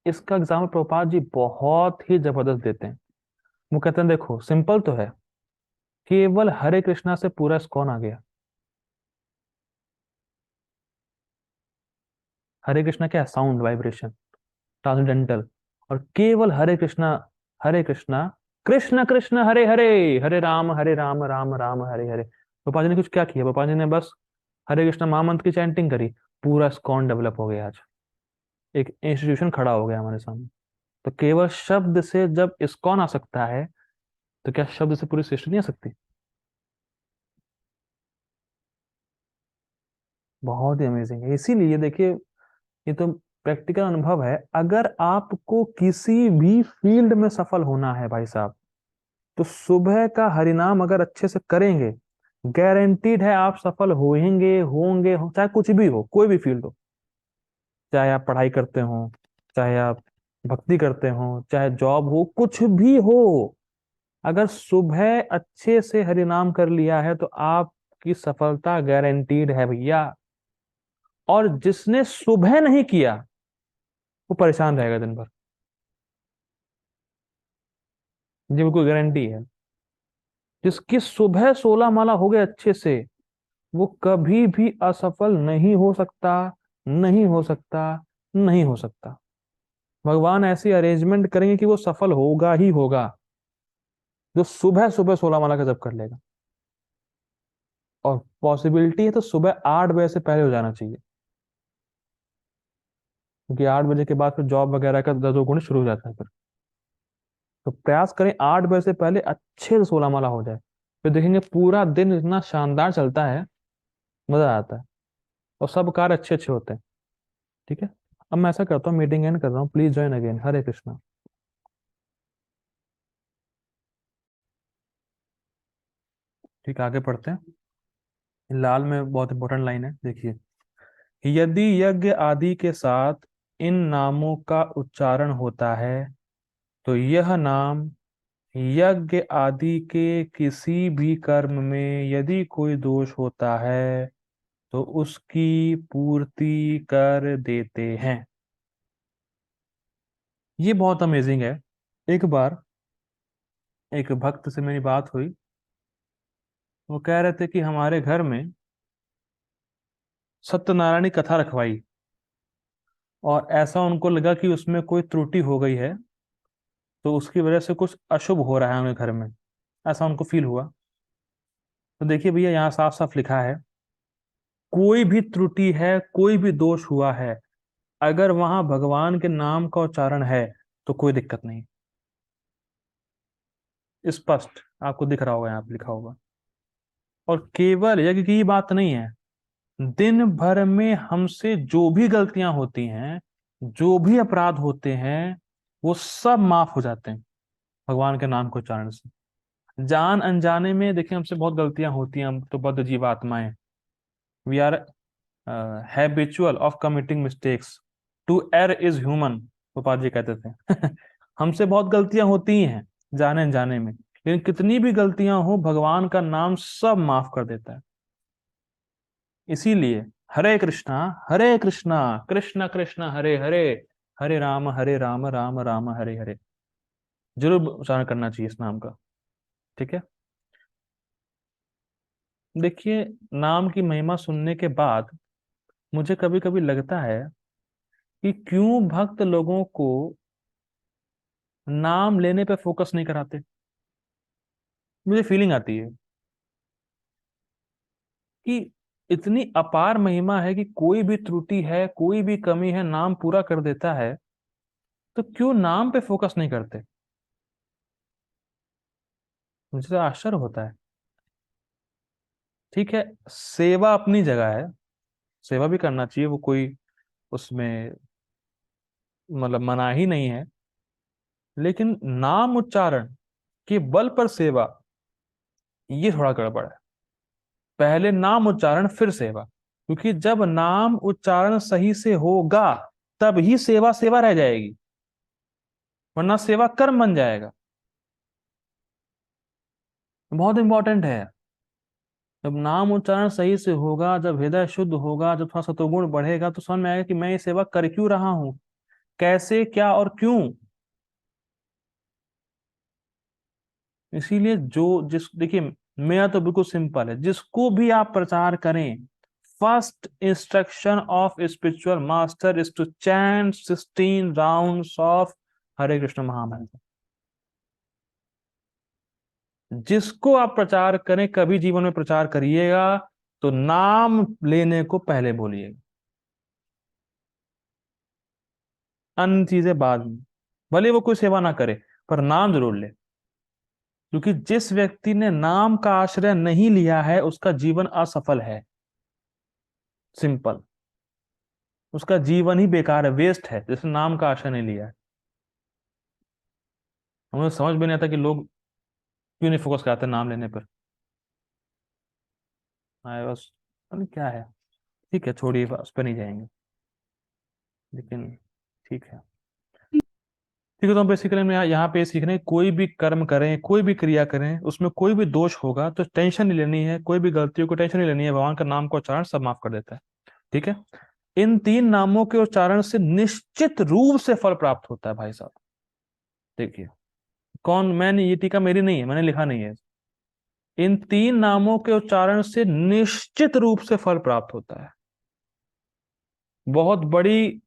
इसका एग्जाम्पल प्रभुपाद जी बहुत ही जबरदस्त देते हैं। वो कहते हैं, देखो सिंपल तो है, केवल हरे कृष्णा से पूरा इस्कॉन आ गया। हरे कृष्णा क्या है? Sound, vibration, transcendental. और केवल हरे कृष्णा, हरे कृष्णा, कृष्ण कृष्ण हरे हरे, हरे राम राम राम हरे हरे। गोपाल जी ने कुछ क्या किया? गोपाल जी ने बस हरे कृष्णा महामंत्र की चैंटिंग करी, पूरा इस्कॉन डेवलप हो गया। आज एक इंस्टीट्यूशन खड़ा हो गया हमारे सामने। तो केवल शब्द से जब इस्कॉन आ सकता है, तो क्या शब्द से पूरी सृष्टि नहीं आ सकती? बहुत ही अमेजिंग है। इसीलिए देखिए, ये तो प्रैक्टिकल अनुभव है। अगर आपको किसी भी फील्ड में सफल होना है भाई साहब, तो सुबह का हरिनाम अगर अच्छे से करेंगे, गारंटीड है आप सफल होंगे चाहे कुछ भी हो, कोई भी फील्ड हो। चाहे आप पढ़ाई करते हो, चाहे आप भक्ति करते हो, चाहे जॉब हो, कुछ भी हो, अगर सुबह अच्छे से हरिनाम कर लिया है तो आपकी सफलता गारंटीड है भैया। और जिसने सुबह नहीं किया, वो परेशान रहेगा दिन भर। ये बिल्कुल गारंटी है। जिसकी सुबह 16 माला हो गए अच्छे से, वो कभी भी असफल नहीं हो सकता, नहीं हो सकता, नहीं हो सकता। भगवान ऐसी अरेंजमेंट करेंगे कि वो सफल होगा ही होगा, जो सुबह सुबह 16 माला का जप कर लेगा। और पॉसिबिलिटी है तो सुबह 8 बजे से पहले हो जाना चाहिए, क्योंकि 8 बजे के बाद फिर जॉब वगैरह का दर्दोगुण शुरू हो जाता है फिर। तो प्रयास करें 8 बजे से पहले अच्छे से 16 माला हो जाए, फिर देखेंगे पूरा दिन इतना शानदार चलता है, मजा आता है, और सब कार्य अच्छे अच्छे होते हैं। ठीक है, अब मैं ऐसा करता हूँ, मीटिंग एंड कर रहा हूँ, प्लीज ज्वाइन अगेन। हरे कृष्णा। ठीक है, आगे पढ़ते हैं। लाल में बहुत इंपॉर्टेंट लाइन है, देखिए। यदि यज्ञ आदि के साथ इन नामों का उच्चारण होता है तो यह नाम यज्ञ आदि के किसी भी कर्म में यदि कोई दोष होता है तो उसकी पूर्ति कर देते हैं। ये बहुत अमेजिंग है। एक बार एक भक्त से मेरी बात हुई। वो कह रहे थे कि हमारे घर में सत्यनारायण की कथा रखवाई और ऐसा उनको लगा कि उसमें कोई त्रुटि हो गई है, तो उसकी वजह से कुछ अशुभ हो रहा है उनके घर में, ऐसा उनको फील हुआ। तो देखिए भैया, यहाँ साफ साफ लिखा है, कोई भी त्रुटि है, कोई भी दोष हुआ है, अगर वहां भगवान के नाम का उच्चारण है तो कोई दिक्कत नहीं। स्पष्ट आपको दिख रहा होगा, यहाँ पे लिखा होगा। और केवल यज्ञ की बात नहीं है, दिन भर में हमसे जो भी गलतियां होती हैं, जो भी अपराध होते हैं, वो सब माफ हो जाते हैं भगवान के नाम के उच्चारण से। जान अनजाने में देखिए हमसे बहुत गलतियां होती हैं, हम तो बद्ध जीवात्माएं। We are habitual of committing mistakes, to err is human, Gopal ji कहते थे। हमसे बहुत गलतियां होती ही हैं जाने अनजाने में, लेकिन कितनी भी गलतियां हो भगवान का नाम सब माफ कर देता है। इसीलिए हरे कृष्णा कृष्ण कृष्ण हरे हरे, हरे राम राम राम हरे हरे, जरूर उच्चारण करना चाहिए इस नाम का। ठीक है। देखिए, नाम की महिमा सुनने के बाद मुझे कभी कभी लगता है कि क्यों भक्त लोगों को नाम लेने पे फोकस नहीं कराते। मुझे फीलिंग आती है कि इतनी अपार महिमा है कि कोई भी त्रुटि है, कोई भी कमी है, नाम पूरा कर देता है, तो क्यों नाम पे फोकस नहीं करते। मुझे तो आश्चर्य होता है। ठीक है, सेवा अपनी जगह है, सेवा भी करना चाहिए, वो कोई उसमें मतलब मना ही नहीं है, लेकिन नाम उच्चारण के बल पर सेवा, ये थोड़ा गड़बड़ है। पहले नाम उच्चारण फिर सेवा, क्योंकि जब नाम उच्चारण सही से होगा तब ही सेवा सेवा रह जाएगी, वरना सेवा कर्म बन जाएगा। बहुत इंपॉर्टेंट है। जब नाम उच्चारण सही से होगा, जब हृदय शुद्ध होगा, जब थोड़ा सतोगुण बढ़ेगा, तो समझ में आएगा कि मैं ये सेवा कर क्यों रहा हूं, कैसे, क्या और क्यों। इसीलिए जो जिस देखिए, मेरा तो बिल्कुल सिंपल है, जिसको भी आप प्रचार करें, first instruction of spiritual master is to chant 16 rounds of Hare Krishna महामंत्र। जिसको आप प्रचार करें, कभी जीवन में प्रचार करिएगा तो नाम लेने को पहले बोलिएगा, अन्य चीजें बाद में। भले वो कोई सेवा ना करे, पर नाम जरूर ले, क्योंकि जिस व्यक्ति ने नाम का आश्रय नहीं लिया है उसका जीवन असफल है। सिंपल, उसका जीवन ही बेकार है, वेस्ट है, जिसने नाम का आश्रय नहीं लिया है। हमें समझ में नहीं आता कि लोग क्यों नहीं फोकस करते नाम लेने पर। हाँ, बस पता नहीं क्या है। ठीक है, छोड़िए, उस पर नहीं जाएंगे, लेकिन ठीक है। ठीक है, तो हम बेसिकली हम यहाँ पे सीख रहे हैं, कोई भी कर्म करें, कोई भी क्रिया करें, उसमें कोई भी दोष होगा तो टेंशन नहीं लेनी है, कोई भी गलतियों को टेंशन नहीं लेनी है, भगवान का नाम का उच्चारण सब माफ कर देता है। ठीक है। इन 3 नामों के उच्चारण से निश्चित रूप से फल प्राप्त होता है भाई साहब। देखिए, कौन, मैंने ये टीका मेरी नहीं है, मैंने लिखा नहीं है। इन 3 नामों के उच्चारण से निश्चित रूप से फल प्राप्त होता है। बहुत बड़ी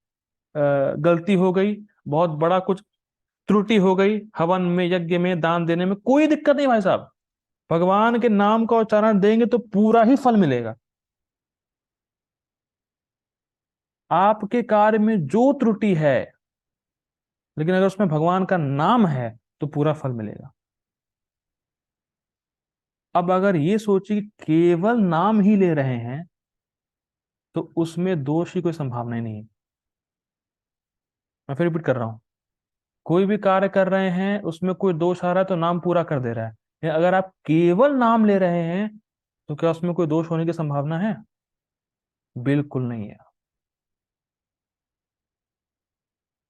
गलती हो गई, बहुत बड़ा कुछ त्रुटि हो गई, हवन में, यज्ञ में, दान देने में, कोई दिक्कत नहीं भाई साहब, भगवान के नाम का उच्चारण देंगे तो पूरा ही फल मिलेगा। आपके कार्य में जो त्रुटि है, लेकिन अगर उसमें भगवान का नाम है तो पूरा फल मिलेगा। अब अगर ये सोचिए कि केवल नाम ही ले रहे हैं तो उसमें दोष की कोई संभावना ही नहीं है। मैं फिर रिपीट कर रहा हूं, कोई भी कार्य कर रहे हैं उसमें कोई दोष आ रहा है तो नाम पूरा कर दे रहा है, अगर आप केवल नाम ले रहे हैं तो क्या उसमें कोई दोष होने की संभावना है? बिल्कुल नहीं है।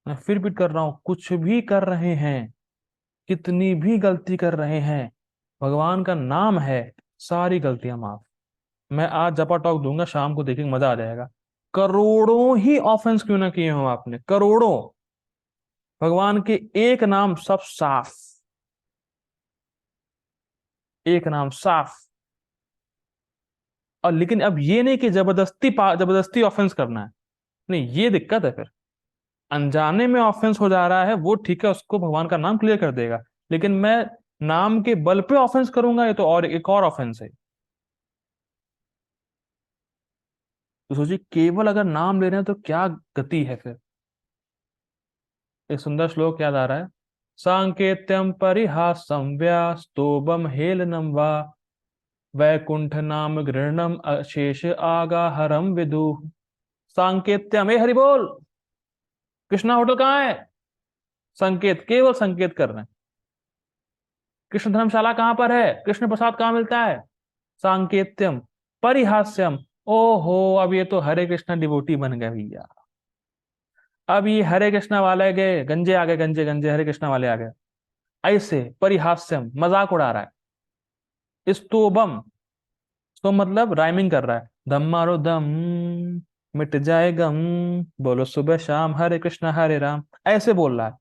मैं फिर रिपीट कर रहा हूं, कुछ भी कर रहे हैं, कितनी भी गलती कर रहे हैं, भगवान का नाम है, सारी गलतियां माफ। मैं आज जपा टॉक दूंगा, शाम को देखेंगे, मजा आ जाएगा। करोड़ों ही ऑफेंस क्यों ना किए हो आपने, करोड़ों, भगवान के एक नाम सब साफ, एक नाम साफ। और लेकिन अब ये नहीं कि जबरदस्ती ऑफेंस करना है, नहीं, ये दिक्कत है फिर। अनजाने में ऑफेंस हो जा रहा है वो ठीक है, उसको भगवान का नाम क्लियर कर देगा। लेकिन मैं नाम के बल पे ऑफेंस करूंगा, ये तो और एक और ऑफेंस है। तो सोचिए, केवल अगर नाम ले रहे हैं तो क्या गति है फिर। एक सुंदर श्लोक याद आ रहा है, सांकेत्यम परिहासं स्तोभम हेलनम वा वैकुंठ नाम गृहणम अशेष आगाहरम विदु। सांकेत्यम, ए हरि बोल, कृष्णा होटल कहाँ है? संकेत, केवल संकेत कर रहे हैं। कृष्ण धर्मशाला कहाँ पर है? कृष्ण प्रसाद कहाँ मिलता है? सांकेत्यम परिहास्यम। ओहो, अब ये तो हरे कृष्णा डिवोटी बन गए भैया। अब ये हरे कृष्णा वाले गए, गंजे आ गए, गंजे गंजे हरे कृष्णा वाले आ गए। ऐसे परिहास्यम, मजाक उड़ा रहा है। स्तोभम, तो मतलब राइमिंग कर रहा है, दम मारो दम, मिट जाए गम, बोलो सुबह शाम हरे कृष्णा हरे राम, ऐसे बोल रहा है।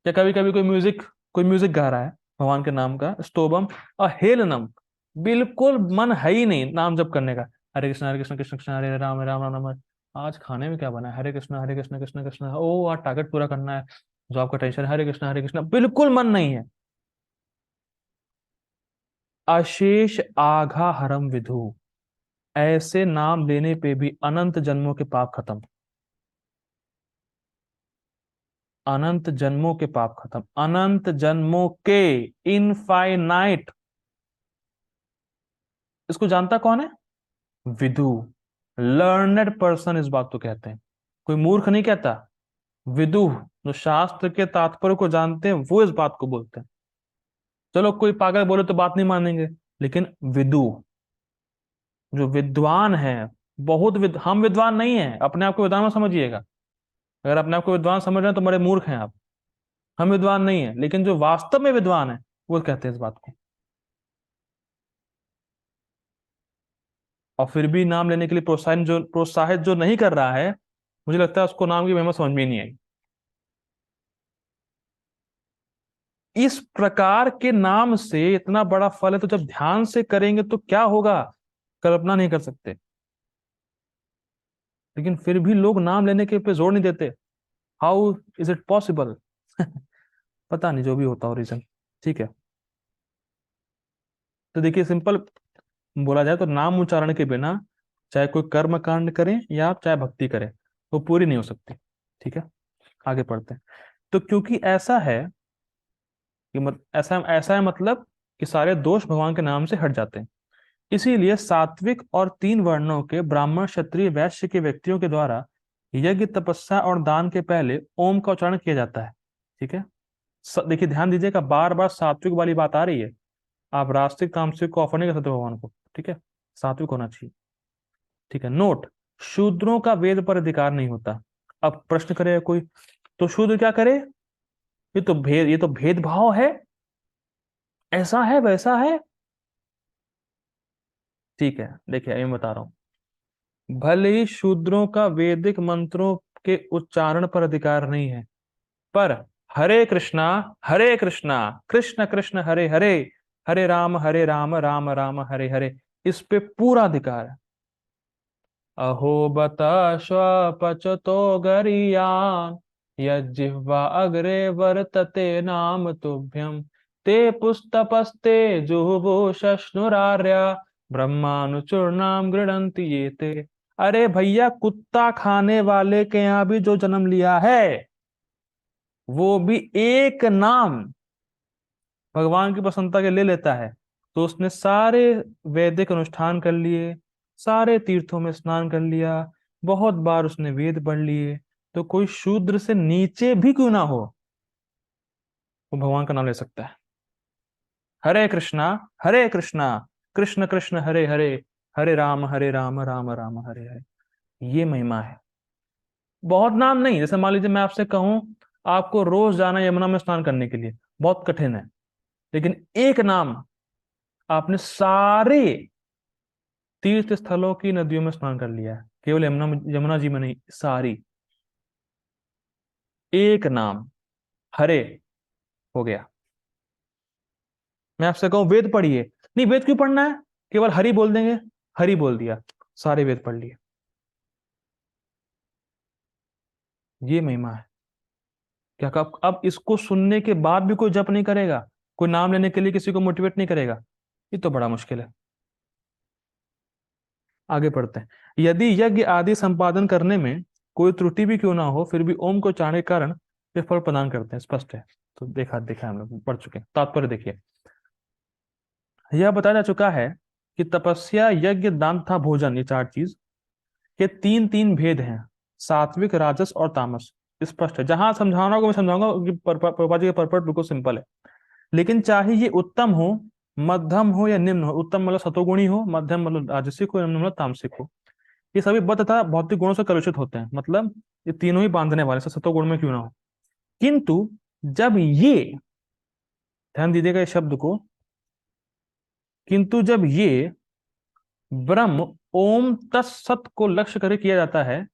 या कभी कभी कोई म्यूजिक गा रहा है भगवान के नाम का, स्तोभम और हेलनम, बिल्कुल मन है ही नहीं नाम जप करने का। हरे कृष्ण कृष्ण कृष्ण हरे राम राम राम राम। आज खाने में क्या बना है? हरे कृष्ण कृष्ण कृष्ण, ओ आज टारगेट पूरा करना है, जो आपका टेंशन है, हरे कृष्ण, बिल्कुल मन नहीं है। अशेष आघा हरम विधु, ऐसे नाम लेने पे भी अनंत जन्मों के पाप खत्म, अनंत जन्मों के पाप खत्म, अनंत जन्मों के, इनफाइनाइट। इसको जानता कौन है? विदु, लर्नेड पर्सन इस बात को कहते हैं, कोई मूर्ख नहीं कहता। विदु, जो शास्त्र के तात्पर्य को जानते हैं, वो इस बात को बोलते हैं। चलो कोई पागल बोले तो बात नहीं मानेंगे, लेकिन विदु, जो विद्वान है, हम विद्वान नहीं है, अपने आप को विद्वान मत समझिएगा। अगर अपने आप को विद्वान समझ रहे हैं तो बड़े मूर्ख हैं आप। हम विद्वान नहीं है, लेकिन जो वास्तव में विद्वान है वो कहते हैं इस बात को। और फिर भी नाम लेने के लिए प्रोत्साहित जो नहीं कर रहा है, मुझे लगता है उसको नाम की महिमा समझ में ही नहीं आई। इस प्रकार के नाम से इतना बड़ा फल है, तो जब ध्यान से करेंगे तो क्या होगा, कल्पना नहीं कर सकते। लेकिन फिर भी लोग नाम लेने के पे जोर नहीं देते। How is it possible? पता नहीं, जो भी होता हो रीजन। ठीक है, तो देखिए, सिंपल बोला जाए तो नाम उच्चारण के बिना चाहे कोई कर्म कांड करें या आप चाहे भक्ति करें, वो पूरी नहीं हो सकती। ठीक है, आगे पढ़ते हैं। तो क्योंकि ऐसा है कि ऐसा ऐसा है, मतलब कि सारे दोष भगवान के नाम से हट जाते हैं। इसीलिए सात्विक और तीन वर्णों के ब्राह्मण क्षत्रिय वैश्य के व्यक्तियों के द्वारा यज्ञ तपस्या और दान के पहले ओम का उच्चारण किया जाता है। ठीक है, देखिए ध्यान दीजिएगा, बार बार सात्विक वाली बात आ रही है। आप रास्तिक तामसिक को ऑफर नहीं कर सकते भगवान को। ठीक है, सात्विक होना चाहिए। ठीक है, नोट, शूद्रों का वेद पर अधिकार नहीं होता। अब प्रश्न करे कोई, तो शूद्र क्या करे? ये तो भेदभाव है, ऐसा है वैसा है। ठीक है, देखिए मैं बता रहा हूं, भले ही शूद्रों का वैदिक मंत्रों के उच्चारण पर अधिकार नहीं है, पर हरे कृष्णा कृष्ण कृष्ण हरे हरे, हरे राम राम राम हरे हरे, इस पे पूरा अधिकार है। अहो बत श्वपचतो गरीयान् यज्जिह्वा अग्रे वर्तते नाम तुभ्यं, ते पुस्तपस्ते जुहुवो शश्नुरार्या ब्रह्मानुचूर्णाम गृह्णन्ति ये ते। अरे भैया, कुत्ता खाने वाले के यहाँ भी जो जन्म लिया है, वो भी एक नाम भगवान की प्रसन्नता के ले लेता है, तो उसने सारे वैदिक अनुष्ठान कर लिए, सारे तीर्थों में स्नान कर लिया, बहुत बार उसने वेद पढ़ लिए, तो कोई शूद्र से नीचे भी क्यों ना हो, वो भगवान का नाम ले सकता है। हरे कृष्णा कृष्ण कृष्ण हरे हरे, हरे राम राम राम हरे हरे। ये महिमा है। बहुत नाम नहीं, जैसे मान लीजिए मैं आपसे कहूं आपको रोज जाना है यमुना में स्नान करने के लिए, बहुत कठिन है। लेकिन एक नाम, आपने सारे तीर्थ स्थलों की नदियों में स्नान कर लिया है, केवल यमुना जी में नहीं, सारी। एक नाम, हरे, हो गया। मैं आपसे कहूं वेद पढ़िए, नहीं वेद क्यों पढ़ना है, केवल हरि बोल देंगे, हरि बोल दिया, सारे वेद पढ़ लिए। ये महिमा है। क्या अब इसको सुनने के बाद भी कोई जप नहीं करेगा, कोई नाम लेने के लिए किसी को मोटिवेट नहीं करेगा, ये तो बड़ा मुश्किल है। आगे पढ़ते हैं। यदि यज्ञ आदि संपादन करने में कोई त्रुटि भी क्यों ना हो, फिर भी ओम को उच्चारण के कारण वे फल प्रदान करते हैं, स्पष्ट है। तो देखा देखा हम लोग पढ़ चुके हैं, तात्पर्य देखिए। यह बताया जा चुका है कि तपस्या, यज्ञ, दान तथा भोजन, ये चार चीज के तीन तीन भेद हैं, सात्विक, राजस और तामस। स्पष्ट है, जहां समझाना होगा मैं समझाऊंगा कि प्रभुपाद जी का पर्पट बिल्कुल सिंपल है। लेकिन चाहे ये उत्तम हो, मध्यम हो या निम्न हो, उत्तम मतलब सतोगुणी हो, मध्यम मतलब राजसिक हो, निम्न मतलब तामसिक हो, ये सभी बद्ध तथा भौतिक गुणों से कलुषित होते हैं, मतलब ये तीनों ही बांधने वाले से सतोगुण में क्यों ना हो। किंतु जब ये, ध्यान दीजिएगा इस शब्द को, किंतु जब ये ब्रह्म ओम तत्सत को लक्ष्य करके किया जाता है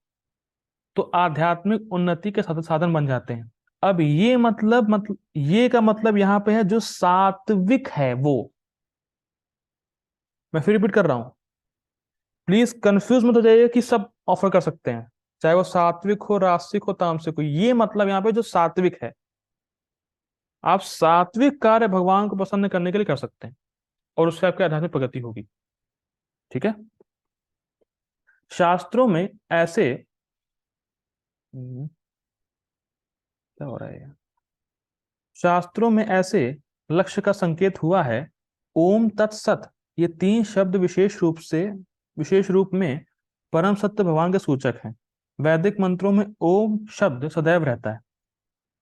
तो आध्यात्मिक उन्नति के साधन बन जाते हैं। अब ये मतलब ये का मतलब यहां पे है जो सात्विक है वो। मैं फिर रिपीट कर रहा हूं, प्लीज कंफ्यूज मत हो जाइए कि सब ऑफर कर सकते हैं, चाहे वो सात्विक हो, रासिक हो, तामसिक हो। ये मतलब यहाँ पे जो सात्विक है, आप सात्विक कार्य भगवान को प्रसन्न करने के लिए कर सकते हैं और उससे आपकी आध्यात्मिक प्रगति होगी। ठीक है। शास्त्रों में ऐसे क्या हो रहा है यहाँ? शास्त्रों में ऐसे लक्ष्य का संकेत हुआ है। ओम तत्सत, ये तीन शब्द विशेष रूप में परम सत्य भगवान के सूचक हैं। वैदिक मंत्रों में ओम शब्द सदैव रहता है।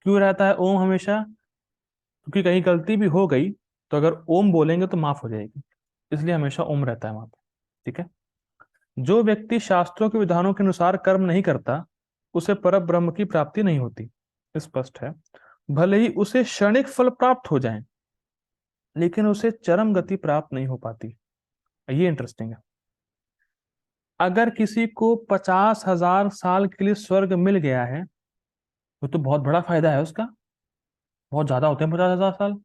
क्यों रहता है ओम हमेशा? क्योंकि कहीं गलती भी हो गई तो अगर ओम बोलेंगे तो माफ हो जाएगी, इसलिए हमेशा ओम रहता है वहां पे। ठीक है। जो व्यक्ति शास्त्रों के विधानों के अनुसार कर्म नहीं करता, उसे पर ब्रह्म की प्राप्ति नहीं होती, स्पष्ट है। भले ही उसे क्षणिक फल प्राप्त हो जाए, लेकिन उसे चरम गति प्राप्त नहीं हो पाती। ये इंटरेस्टिंग है। अगर किसी को 50,000 साल के लिए स्वर्ग मिल गया है तो बहुत बड़ा फायदा है उसका। बहुत ज्यादा होते हैं 50,000 साल।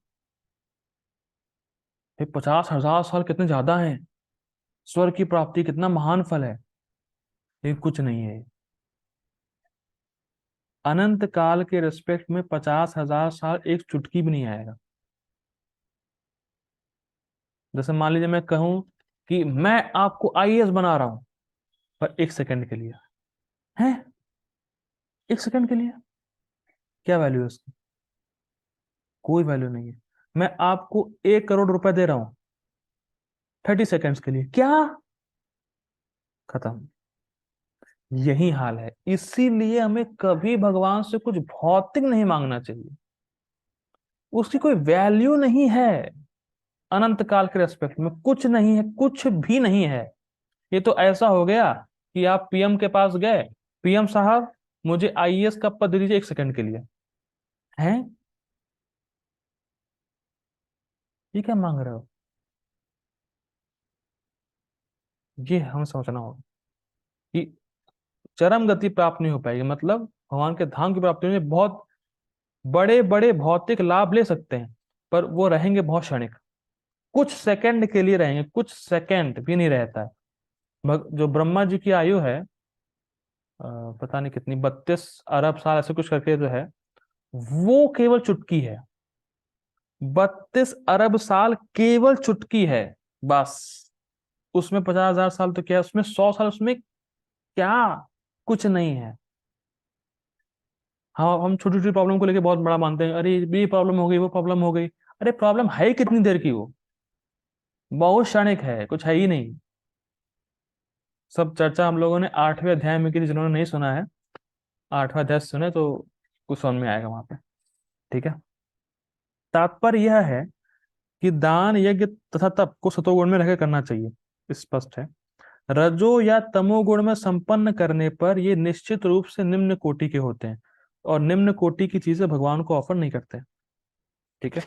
50,000 साल कितने ज्यादा हैं, स्वर्ग की प्राप्ति कितना महान फल है। लेकिन कुछ नहीं है, अनंत काल के रिस्पेक्ट में 50,000 साल एक चुटकी भी नहीं आएगा। जैसे मान लीजिए मैं कहूं कि मैं आपको आईएएस बना रहा हूं, पर 1 सेकंड के लिए है, 1 सेकंड के लिए, क्या वैल्यू है उसकी? कोई वैल्यू नहीं है। मैं आपको 1 करोड़ रुपए दे रहा हूं 30 सेकेंड्स के लिए, क्या? खत्म। यही हाल है, इसीलिए हमें कभी भगवान से कुछ भौतिक नहीं मांगना चाहिए, उसकी कोई वैल्यू नहीं है। अनंत काल के रेस्पेक्ट में कुछ नहीं है, कुछ भी नहीं है। ये तो ऐसा हो गया कि आप पीएम के पास गए, पीएम साहब मुझे आईएएस का पद दे दीजिए 1 सेकंड के लिए, है? ये क्या मांग रहे हो? ये हमें समझना होगा कि चरम गति प्राप्त नहीं हो पाएगी, मतलब भगवान के धाम की प्राप्ति में बहुत बड़े बड़े भौतिक लाभ ले सकते हैं, पर वो रहेंगे बहुत क्षणिक, कुछ सेकंड के लिए रहेंगे, कुछ सेकंड भी नहीं रहता है। जो ब्रह्मा जी की आयु है, पता नहीं कितनी, 32 अरब साल ऐसे कुछ करके जो है, वो केवल चुटकी है। 32 अरब साल केवल चुटकी है, बस। उसमें 50,000 साल तो क्या है, उसमें 100 साल, उसमें क्या, कुछ नहीं है। हाँ, हम छोटी छोटी प्रॉब्लम को लेके बहुत बड़ा मानते हैं, अरे ये प्रॉब्लम हो गई, वो प्रॉब्लम हो गई। अरे प्रॉब्लम है ही कितनी देर की वो, बहुत क्षणिक है, कुछ है ही नहीं। सब चर्चा हम लोगों ने 8वें अध्याय में की थी, जिन्होंने नहीं सुना है 8वां अध्याय सुने तो कुछ समझ में आएगा वहां पे। ठीक है। तात्पर्य यह है कि दान यज्ञ तथा तप को सतोगुण में रहकर करना चाहिए, स्पष्ट है। रजो या तमोगुण में संपन्न करने पर ये निश्चित रूप से निम्न कोटि के होते हैं, और निम्न कोटि की चीजें भगवान को ऑफर नहीं करते। ठीक है।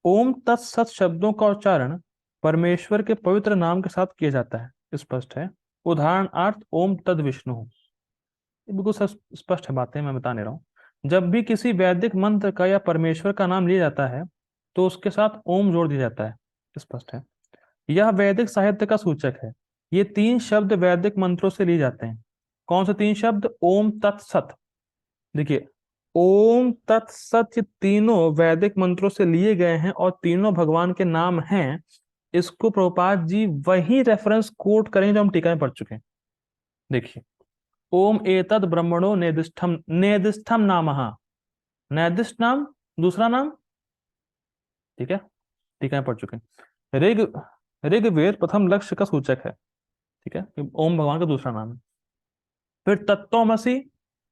ओम तत्सत शब्दों का उच्चारण परमेश्वर के पवित्र नाम के साथ किया जाता है, स्पष्ट है। उदाहरणार्थ ओम तद विष्णु, ये बिल्कुल स्पष्ट है, बातें मैं बता नहीं रहा हूं। जब भी किसी वैदिक मंत्र का या परमेश्वर का नाम लिया जाता है तो उसके साथ ओम जोड़ दिया जाता है, स्पष्ट है। यह वैदिक साहित्य का सूचक है। ये तीन शब्द वैदिक मंत्रों से लिए जाते हैं। कौन से तीन शब्द? ओम तत्सत। देखिए, ओम तत्सत, ये तीनों वैदिक मंत्रों से लिए गए हैं और तीनों भगवान के नाम हैं। इसको प्रभुपाद जी वही रेफरेंस कोट करेंगे जो हम टीका में पढ़ चुके हैं। देखिए, ओम एतद ब्रह्मणो नेदिष्ठम नेदिष्ठम नामः। नेदिष्ट नाम, दूसरा नाम, ठीक है, टीका में पढ़ चुके हैं। ऋग्वेद प्रथम लक्ष्य का सूचक है, ठीक है, ओम भगवान का दूसरा नाम है। फिर तत्त्वमसि,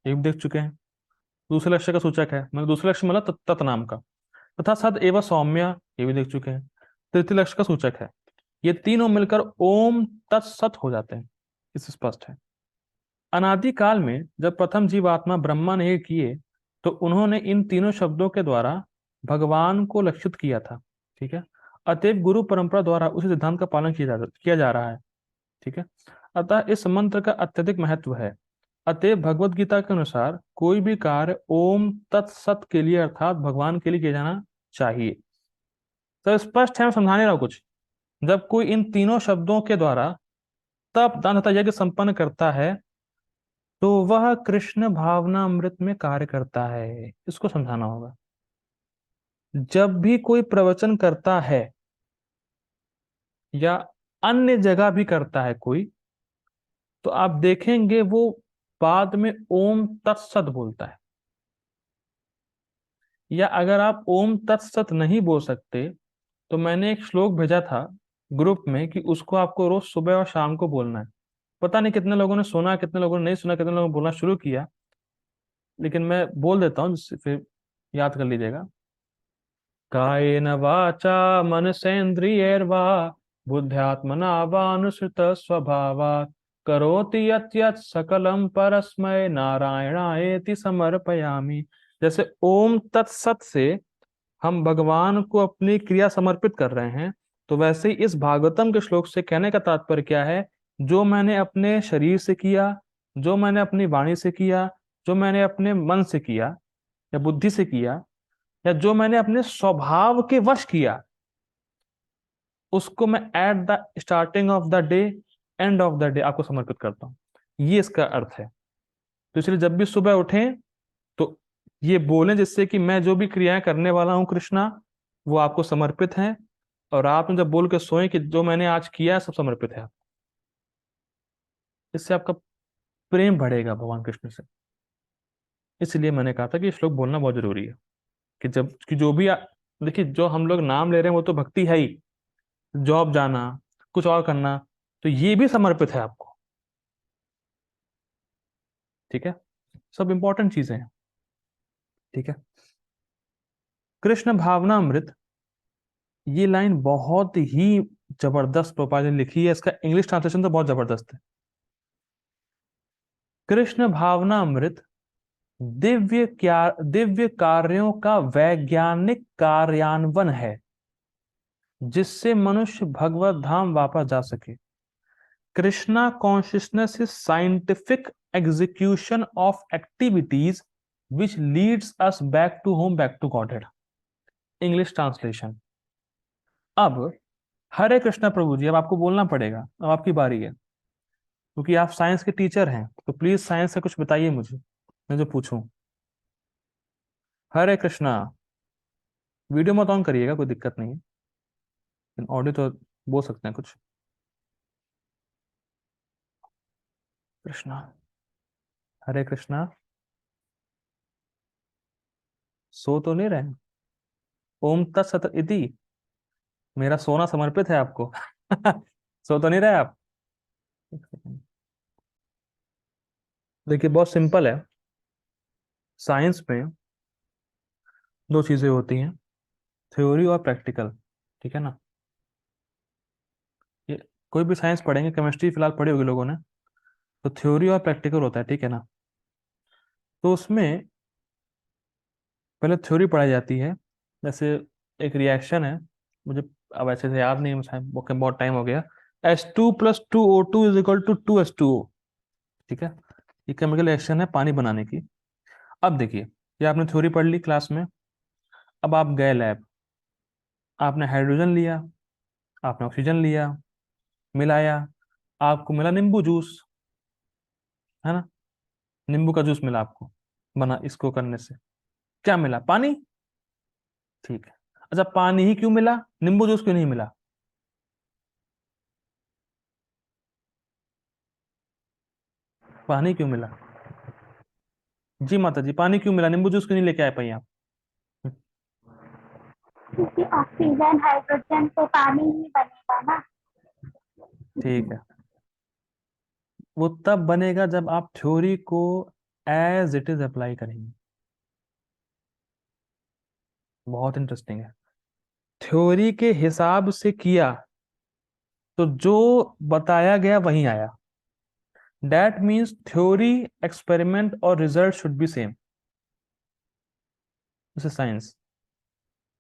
ये भी देख चुके हैं, दूसरे लक्ष्य का सूचक है, मतलब दूसरे लक्ष्य मतलब तत् नाम का। तथा सद एवं सौम्य, ये भी देख चुके हैं, तृतीय लक्ष्य का सूचक है। ये तीनों मिलकर ओम तत्सत हो जाते हैं, इस स्पष्ट है। अनादि काल में जब प्रथम जीवात्मा ब्रह्मा ने ये किए तो उन्होंने इन तीनों शब्दों के द्वारा भगवान को लक्षित किया था, ठीक है। अतएव गुरु परंपरा द्वारा उसी सिद्धांत का पालन किया जा रहा है, ठीक है। अतः इस मंत्र का अत्यधिक महत्व है। अतएव भगवत गीता के अनुसार कोई भी कार्य ओम तत्सत के लिए अर्थात भगवान के लिए किया जाना चाहिए। तो स्पष्ट है, मैं समझाने रहा हूं कुछ। जब कोई इन तीनों शब्दों के द्वारा तप दान तथा यज्ञ संपन्न करता है तो वह कृष्ण भावना अमृत में कार्य करता है, इसको समझाना होगा। जब भी कोई प्रवचन करता है या अन्य जगह भी करता है कोई, तो आप देखेंगे वो बाद में ओम तत्सत बोलता है। या अगर आप ओम तत्सत नहीं बोल सकते तो मैंने एक श्लोक भेजा था ग्रुप में कि उसको आपको रोज सुबह और शाम को बोलना है। पता नहीं कितने लोगों ने सुना, कितने लोगों ने नहीं सुना, कितने लोगों ने बोलना शुरू किया, लेकिन मैं बोल देता हूँ जिससे फिर याद कर लीजिएगा। कायेन वाचा मनसेन्द्रियैर्वा बुद्ध्यात्मना वानुसृत स्वभावात् करोति यत् यत् सकलं परस्मै नारायणायेति समर्पयामि। जैसे ओम तत्सत से हम भगवान को अपनी क्रिया समर्पित कर रहे हैं, तो वैसे ही इस भागवतम के श्लोक से कहने का तात्पर्य क्या है? जो मैंने अपने शरीर से किया, जो मैंने अपनी वाणी से किया, जो मैंने अपने मन से किया या बुद्धि से किया, या जो मैंने अपने स्वभाव के वश किया, उसको मैं at the starting of the day, end of the day आपको समर्पित करता हूं। ये इसका अर्थ है। तो इसलिए जब भी सुबह उठें तो ये बोलें, जिससे कि मैं जो भी क्रियाएं करने वाला हूं कृष्णा, वो आपको समर्पित हैं। और आपने जब बोल के सोए कि जो मैंने आज किया सब समर्पित है, इससे आपका प्रेम बढ़ेगा भगवान कृष्ण से। इसलिए मैंने कहा था कि ये श्लोक बोलना बहुत जरूरी है। कि जब कि जो भी देखिए, जो हम लोग नाम ले रहे हैं वो तो भक्ति है ही। जॉब जाना, कुछ और करना, तो ये भी समर्पित है आपको, ठीक है। सब इंपॉर्टेंट चीजें हैं, ठीक है। कृष्ण भावना अमृत, ये लाइन बहुत ही जबरदस्त प्रोपाल ने लिखी है। इसका इंग्लिश ट्रांसलेशन तो बहुत जबरदस्त है। कृष्ण भावना अमृत दिव्य कार्यों का वैज्ञानिक कार्यान्वयन है जिससे मनुष्य भगवत धाम वापस जा सके। Krishna consciousness is scientific execution of activities which leads us back to home, back to Godhead. English translation. अब हरे कृष्णा प्रभु जी, अब आपको बोलना पड़ेगा, अब आपकी बारी है, क्योंकि आप साइंस के टीचर हैं, तो प्लीज साइंस से कुछ बताइए मुझे, मैं जो पूछूं। हरे कृष्णा। वीडियो मत ऑन करिएगा, कोई दिक्कत नहीं है, ऑडियो तो बोल सकते हैं कुछ। कृष्णा, हरे कृष्णा। सो तो नहीं रहे? ओम तत्सत इति, मेरा सोना समर्पित है आपको। सो तो नहीं रहे आप? एक सेकंड। देखिए, बहुत सिंपल है। साइंस में दो चीजें होती हैं, थ्योरी और प्रैक्टिकल, ठीक है ना। ये कोई भी साइंस पढ़ेंगे, केमिस्ट्री फिलहाल पढ़ी होगी लोगों ने, तो थ्योरी और प्रैक्टिकल होता है, ठीक है ना। तो उसमें पहले थ्योरी पढ़ाई जाती है। जैसे एक रिएक्शन है, मुझे अब ऐसे से याद नहीं है, बहुत टाइम हो गया। H2 + 2O2 is equal to 2H2O, ठीक है। ये केमिकल रिएक्शन है पानी बनाने की। अब देखिए, ये आपने थ्योरी पढ़ ली क्लास में। अब आप गए लैब, आपने हाइड्रोजन लिया, आपने ऑक्सीजन लिया, मिलाया, आपको मिला नींबू जूस, है ना। नींबू का जूस मिला आपको, बना इसको करने से क्या मिला? पानी। ठीक है। अच्छा, पानी ही क्यों मिला, नींबू जूस क्यों नहीं मिला? पानी क्यों मिला? जी माता जी, पानी क्यों मिला, नींबू जूस क्यों नहीं लेके आए पाई आप? क्योंकि ऑक्सीजन हाइड्रोजन से पानी ही बनेगा ना। ठीक है, वो तब बनेगा जब आप थ्योरी को एज इट इज अप्लाई करेंगे। बहुत इंटरेस्टिंग है। थ्योरी के हिसाब से किया तो जो बताया गया वही आया। दैट मीन्स थ्योरी, एक्सपेरिमेंट और result should be same. This is science.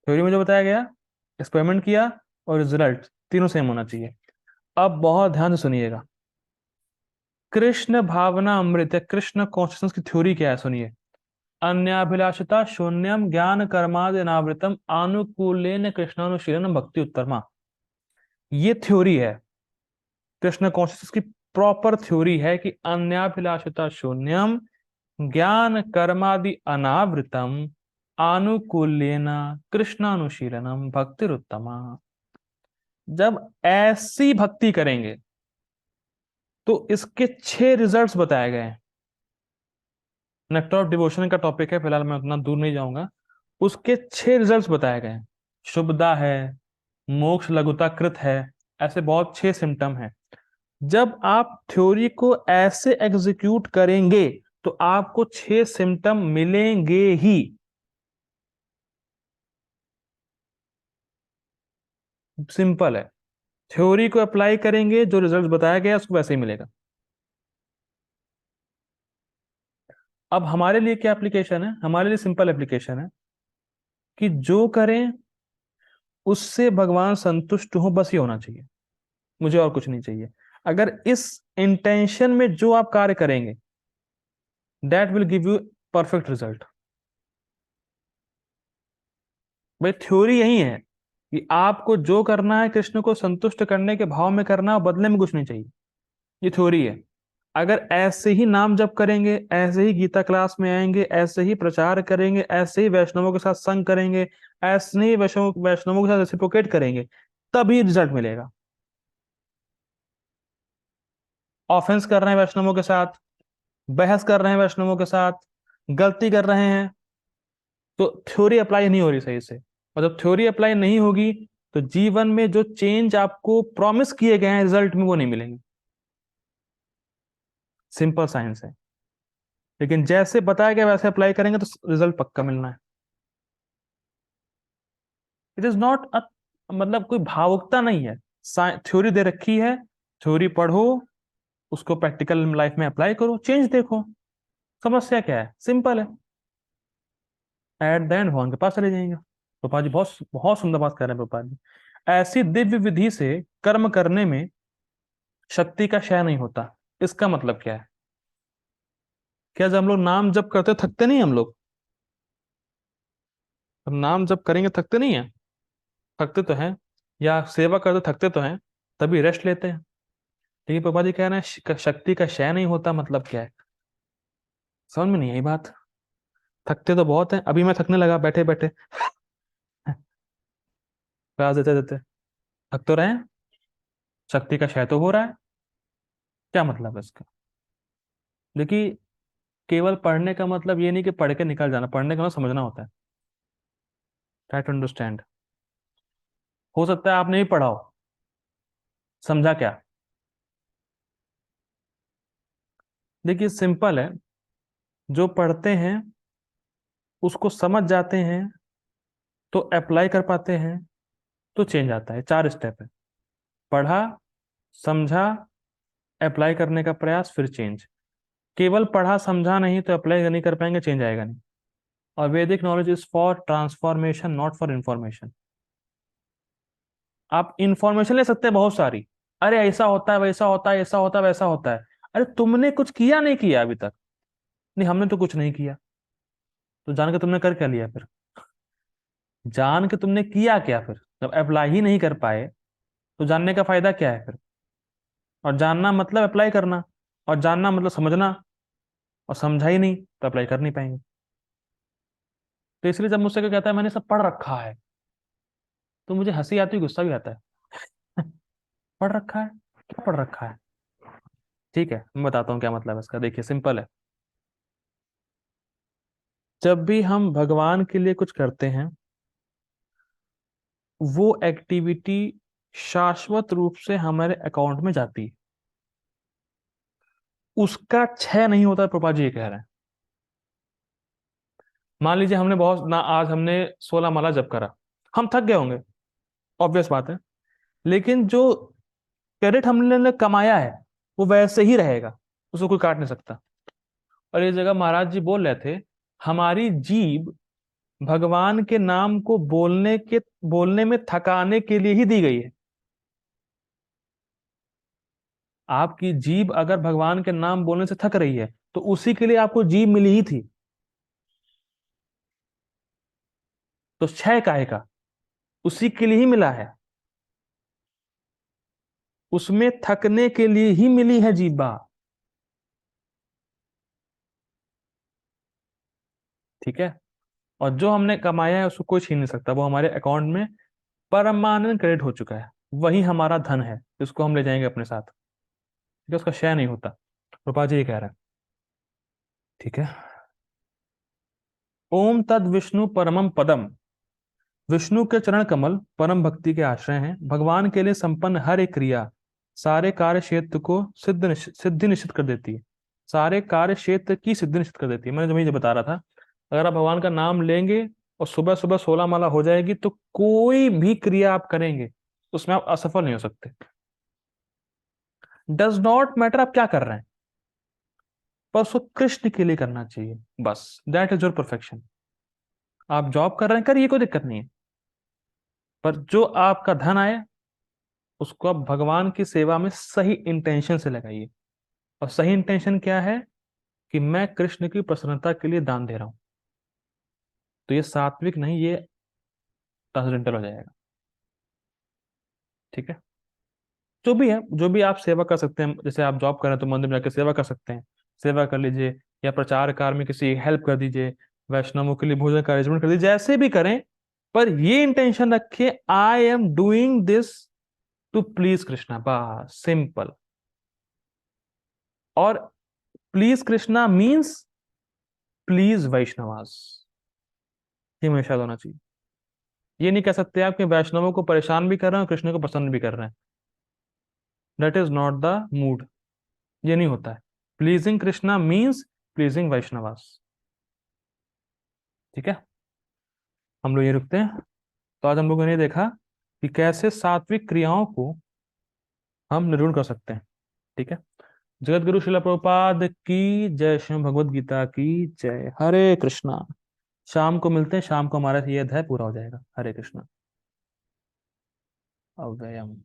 Theory में जो बताया गया, एक्सपेरिमेंट किया, और रिजल्ट तीनों सेम होना चाहिए। अब बहुत ध्यान से सुनिएगा। कृष्ण भावना अमृत या कृष्ण कॉन्शियसनेस की थ्योरी क्या है, सुनिए। अन्याभिलाषिता शून्यम ज्ञान कर्मादि अनावृतम आनुकूल्येन कृष्णानुशीलन भक्ति उत्तरमा। ये थ्योरी है, कृष्ण कॉन्शियसनेस की प्रॉपर थ्योरी है कि अन्याभिलाषिता शून्यम ज्ञान कर्मादि अनावृतम आनुकूल्येन कृष्णानुशीलनम भक्तिरुत्तमा। जब ऐसी भक्ति करेंगे तो इसके 6 रिजल्ट्स बताए गए हैं। नेक्टर ऑफ डिवोशन का टॉपिक है, फिलहाल मैं उतना दूर नहीं जाऊंगा। उसके 6 रिजल्ट्स बताए गए हैं। शुभदा है, मोक्ष लघुता कृत है, ऐसे बहुत 6 सिम्टम हैं। जब आप थ्योरी को ऐसे एग्जीक्यूट करेंगे तो आपको 6 सिम्टम मिलेंगे ही। सिंपल है। थ्योरी को अप्लाई करेंगे, जो रिजल्ट बताया गया उसको वैसे ही मिलेगा। अब हमारे लिए क्या एप्लीकेशन है? हमारे लिए सिंपल एप्लीकेशन है कि जो करें उससे भगवान संतुष्ट हो, बस ये होना चाहिए, मुझे और कुछ नहीं चाहिए। अगर इस इंटेंशन में जो आप कार्य करेंगे, that will give you perfect result. भाई थ्योरी यही है कि आपको जो करना है कृष्ण को संतुष्ट करने के भाव में करना है, बदले में कुछ नहीं चाहिए। ये थ्योरी है। अगर ऐसे ही नाम जप करेंगे, ऐसे ही गीता क्लास में आएंगे, ऐसे ही प्रचार करेंगे, ऐसे ही वैष्णवों के साथ संग करेंगे, ऐसे ही वैष्णवों के साथ रेसिप्रोकेट करेंगे, तभी रिजल्ट मिलेगा। ऑफेंस कर रहे हैं वैष्णवों के साथ, बहस कर रहे हैं वैष्णवों के साथ, गलती कर रहे हैं, तो थ्योरी अप्लाई नहीं हो रही सही से। और जब थ्योरी अप्लाई नहीं होगी तो जीवन में जो चेंज आपको प्रॉमिस किए गए हैं रिजल्ट में, वो नहीं मिलेंगे। सिंपल साइंस है। लेकिन जैसे बताया गया वैसे अप्लाई करेंगे तो रिजल्ट पक्का मिलना है। इट इज नॉट अ, मतलब कोई भावुकता नहीं है। थ्योरी दे रखी है, थ्योरी पढ़ो, उसको प्रैक्टिकल लाइफ में अप्लाई करो, चेंज देखो। समस्या क्या है? सिंपल है। एट द एंड भगवान के पास चले जाएंगे। गोपाल जी बहुत बहुत सुंदर बात कर रहे हैं गोपाल जी। ऐसी दिव्य विधि से कर्म करने में शक्ति का क्षय नहीं होता। इसका मतलब क्या है? क्या जब हम लोग नाम जप करते थकते नहीं हम लोग? हम नाम जप करेंगे थकते नहीं है? थकते तो हैं। या सेवा करते थकते तो हैं, तभी रेस्ट लेते हैं। लेकिन पापा जी कह रहे हैं शक्ति का क्षय नहीं होता, मतलब क्या है? समझ में नहीं आई बात। थकते तो बहुत है, अभी मैं थकने लगा बैठे बैठे क्लास देते देते। थक तो रहे हैं, शक्ति का क्षय तो हो रहा है। क्या मतलब है इसका? देखिए, केवल पढ़ने का मतलब ये नहीं कि पढ़ के निकल जाना, पढ़ने का मतलब समझना होता है। Try to understand. हो सकता है आपने भी पढ़ा हो, समझा क्या? देखिए सिंपल है। जो पढ़ते हैं उसको समझ जाते हैं, तो अप्लाई कर पाते हैं तो चेंज आता है। 4 स्टेप है, पढ़ा, समझा, अप्लाई करने का प्रयास, फिर चेंज। केवल पढ़ा समझा नहीं तो अप्लाई नहीं कर पाएंगे, चेंज आएगा नहीं। और वैदिक knowledge is for transformation, not for information. आप इंफॉर्मेशन ले सकते हैं बहुत सारी, अरे ऐसा होता है, वैसा होता है, ऐसा होता है, वैसा होता है। अरे तुमने कुछ किया नहीं किया अभी तक? नहीं, हमने तो कुछ नहीं किया। तो जान के तुमने कर क्या लिया फिर? जान के तुमने किया क्या फिर? जब अप्लाई ही नहीं कर पाए तो जानने का फायदा क्या है फिर? और जानना मतलब अप्लाई करना, और जानना मतलब समझना, और समझा ही नहीं तो अप्लाई कर नहीं पाएंगे। तो इसलिए जब मुझसे कोई कहता है मैंने सब पढ़ रखा है, तो मुझे हंसी आती है, गुस्सा भी आता है। पढ़ रखा है? क्या पढ़ रखा है? ठीक है, मैं बताता हूँ क्या मतलब है इसका। देखिए, सिंपल है। जब भी हम भगवान के लिए कुछ करते हैं, वो एक्टिविटी शाश्वत रूप से हमारे अकाउंट में जाती है, उसका क्षय नहीं होता। प्रभा जी ये कह रहे हैं। मान लीजिए हमने बहुत ना, आज हमने 16 माला जप करा, हम थक गए होंगे, ऑब्वियस बात है। लेकिन जो क्रेडिट हमने कमाया है वो वैसे ही रहेगा, उसको कोई काट नहीं सकता। और इस जगह महाराज जी बोल रहे थे, हमारी जीभ भगवान के नाम को बोलने में थकाने के लिए ही दी गई है। आपकी जीभ अगर भगवान के नाम बोलने से थक रही है तो उसी के लिए आपको जीभ मिली ही थी। तो क्षय काहे का? उसी के लिए ही मिला है, उसमें थकने के लिए ही मिली है जीभा। ठीक है। और जो हमने कमाया है उसको कोई छीन नहीं सकता, वो हमारे अकाउंट में परमानेंट क्रेडिट हो चुका है। वही हमारा धन है, इसको हम ले जाएंगे अपने साथ। ठीक है, उसका क्षय नहीं होता। रूपा जी ये कह रहे हैं। ठीक है। ओम तद विष्णु परमम पदम। विष्णु के चरण कमल परम भक्ति के आश्रय हैं। भगवान के लिए संपन्न हर एक क्रिया सारे कार्य क्षेत्र को सिद्धि निश्चित कर देती है। सारे कार्य क्षेत्र की सिद्धि निश्चित कर देती है। मैंने जो बता रहा था, अगर आप भगवान का नाम लेंगे और सुबह सुबह 16 माला हो जाएगी, तो कोई भी क्रिया आप करेंगे उसमें आप असफल नहीं हो सकते। डज नॉट मैटर आप क्या कर रहे हैं, पर उसको कृष्ण के लिए करना चाहिए, बस। That is your perfection. आप जॉब कर रहे हैं, करिए, कोई दिक्कत नहीं है। पर जो आपका धन आए उसको आप भगवान की सेवा में सही इंटेंशन से लगाइए। और सही इंटेंशन क्या है? कि मैं कृष्ण की प्रसन्नता के लिए दान दे रहा हूं। तो ये सात्विक नहीं, ये ट्रांसडेंटल हो जाएगा। ठीक है। जो भी है, जो भी आप सेवा कर सकते हैं, जैसे आप जॉब कर रहे हैं तो मंदिर में जाकर सेवा कर सकते हैं, सेवा कर लीजिए। या प्रचार कार्य में किसी हेल्प कर दीजिए, वैष्णवों के लिए भोजन का अरेंजमेंट कर दीजिए, जैसे भी करें। पर ये इंटेंशन रखिए, I am doing this to please Krishna, बस, सिंपल। और please Krishna means please Vaishnavas. ये हमेशा होना चाहिए। ये नहीं कह सकते आप कि वैष्णवों को परेशान भी कर रहे हैं और कृष्ण को पसंद भी कर रहे हैं। That is not the mood. ये नहीं होता है। Pleasing Krishna means pleasing Vaishnavas. ठीक है। हम लोग ये रुकते हैं। तो आज हम लोगों ने देखा कि कैसे सात्विक क्रियाओं को हम निर्गुण कर सकते हैं। ठीक है। जगत गुरु शिला प्रभुपाद की जय। श्री भगवद गीता की जय। हरे कृष्णा। शाम को मिलते हैं, शाम को हमारा ये अध्याय पूरा हो जाएगा। हरे कृष्णा। अव्ययम।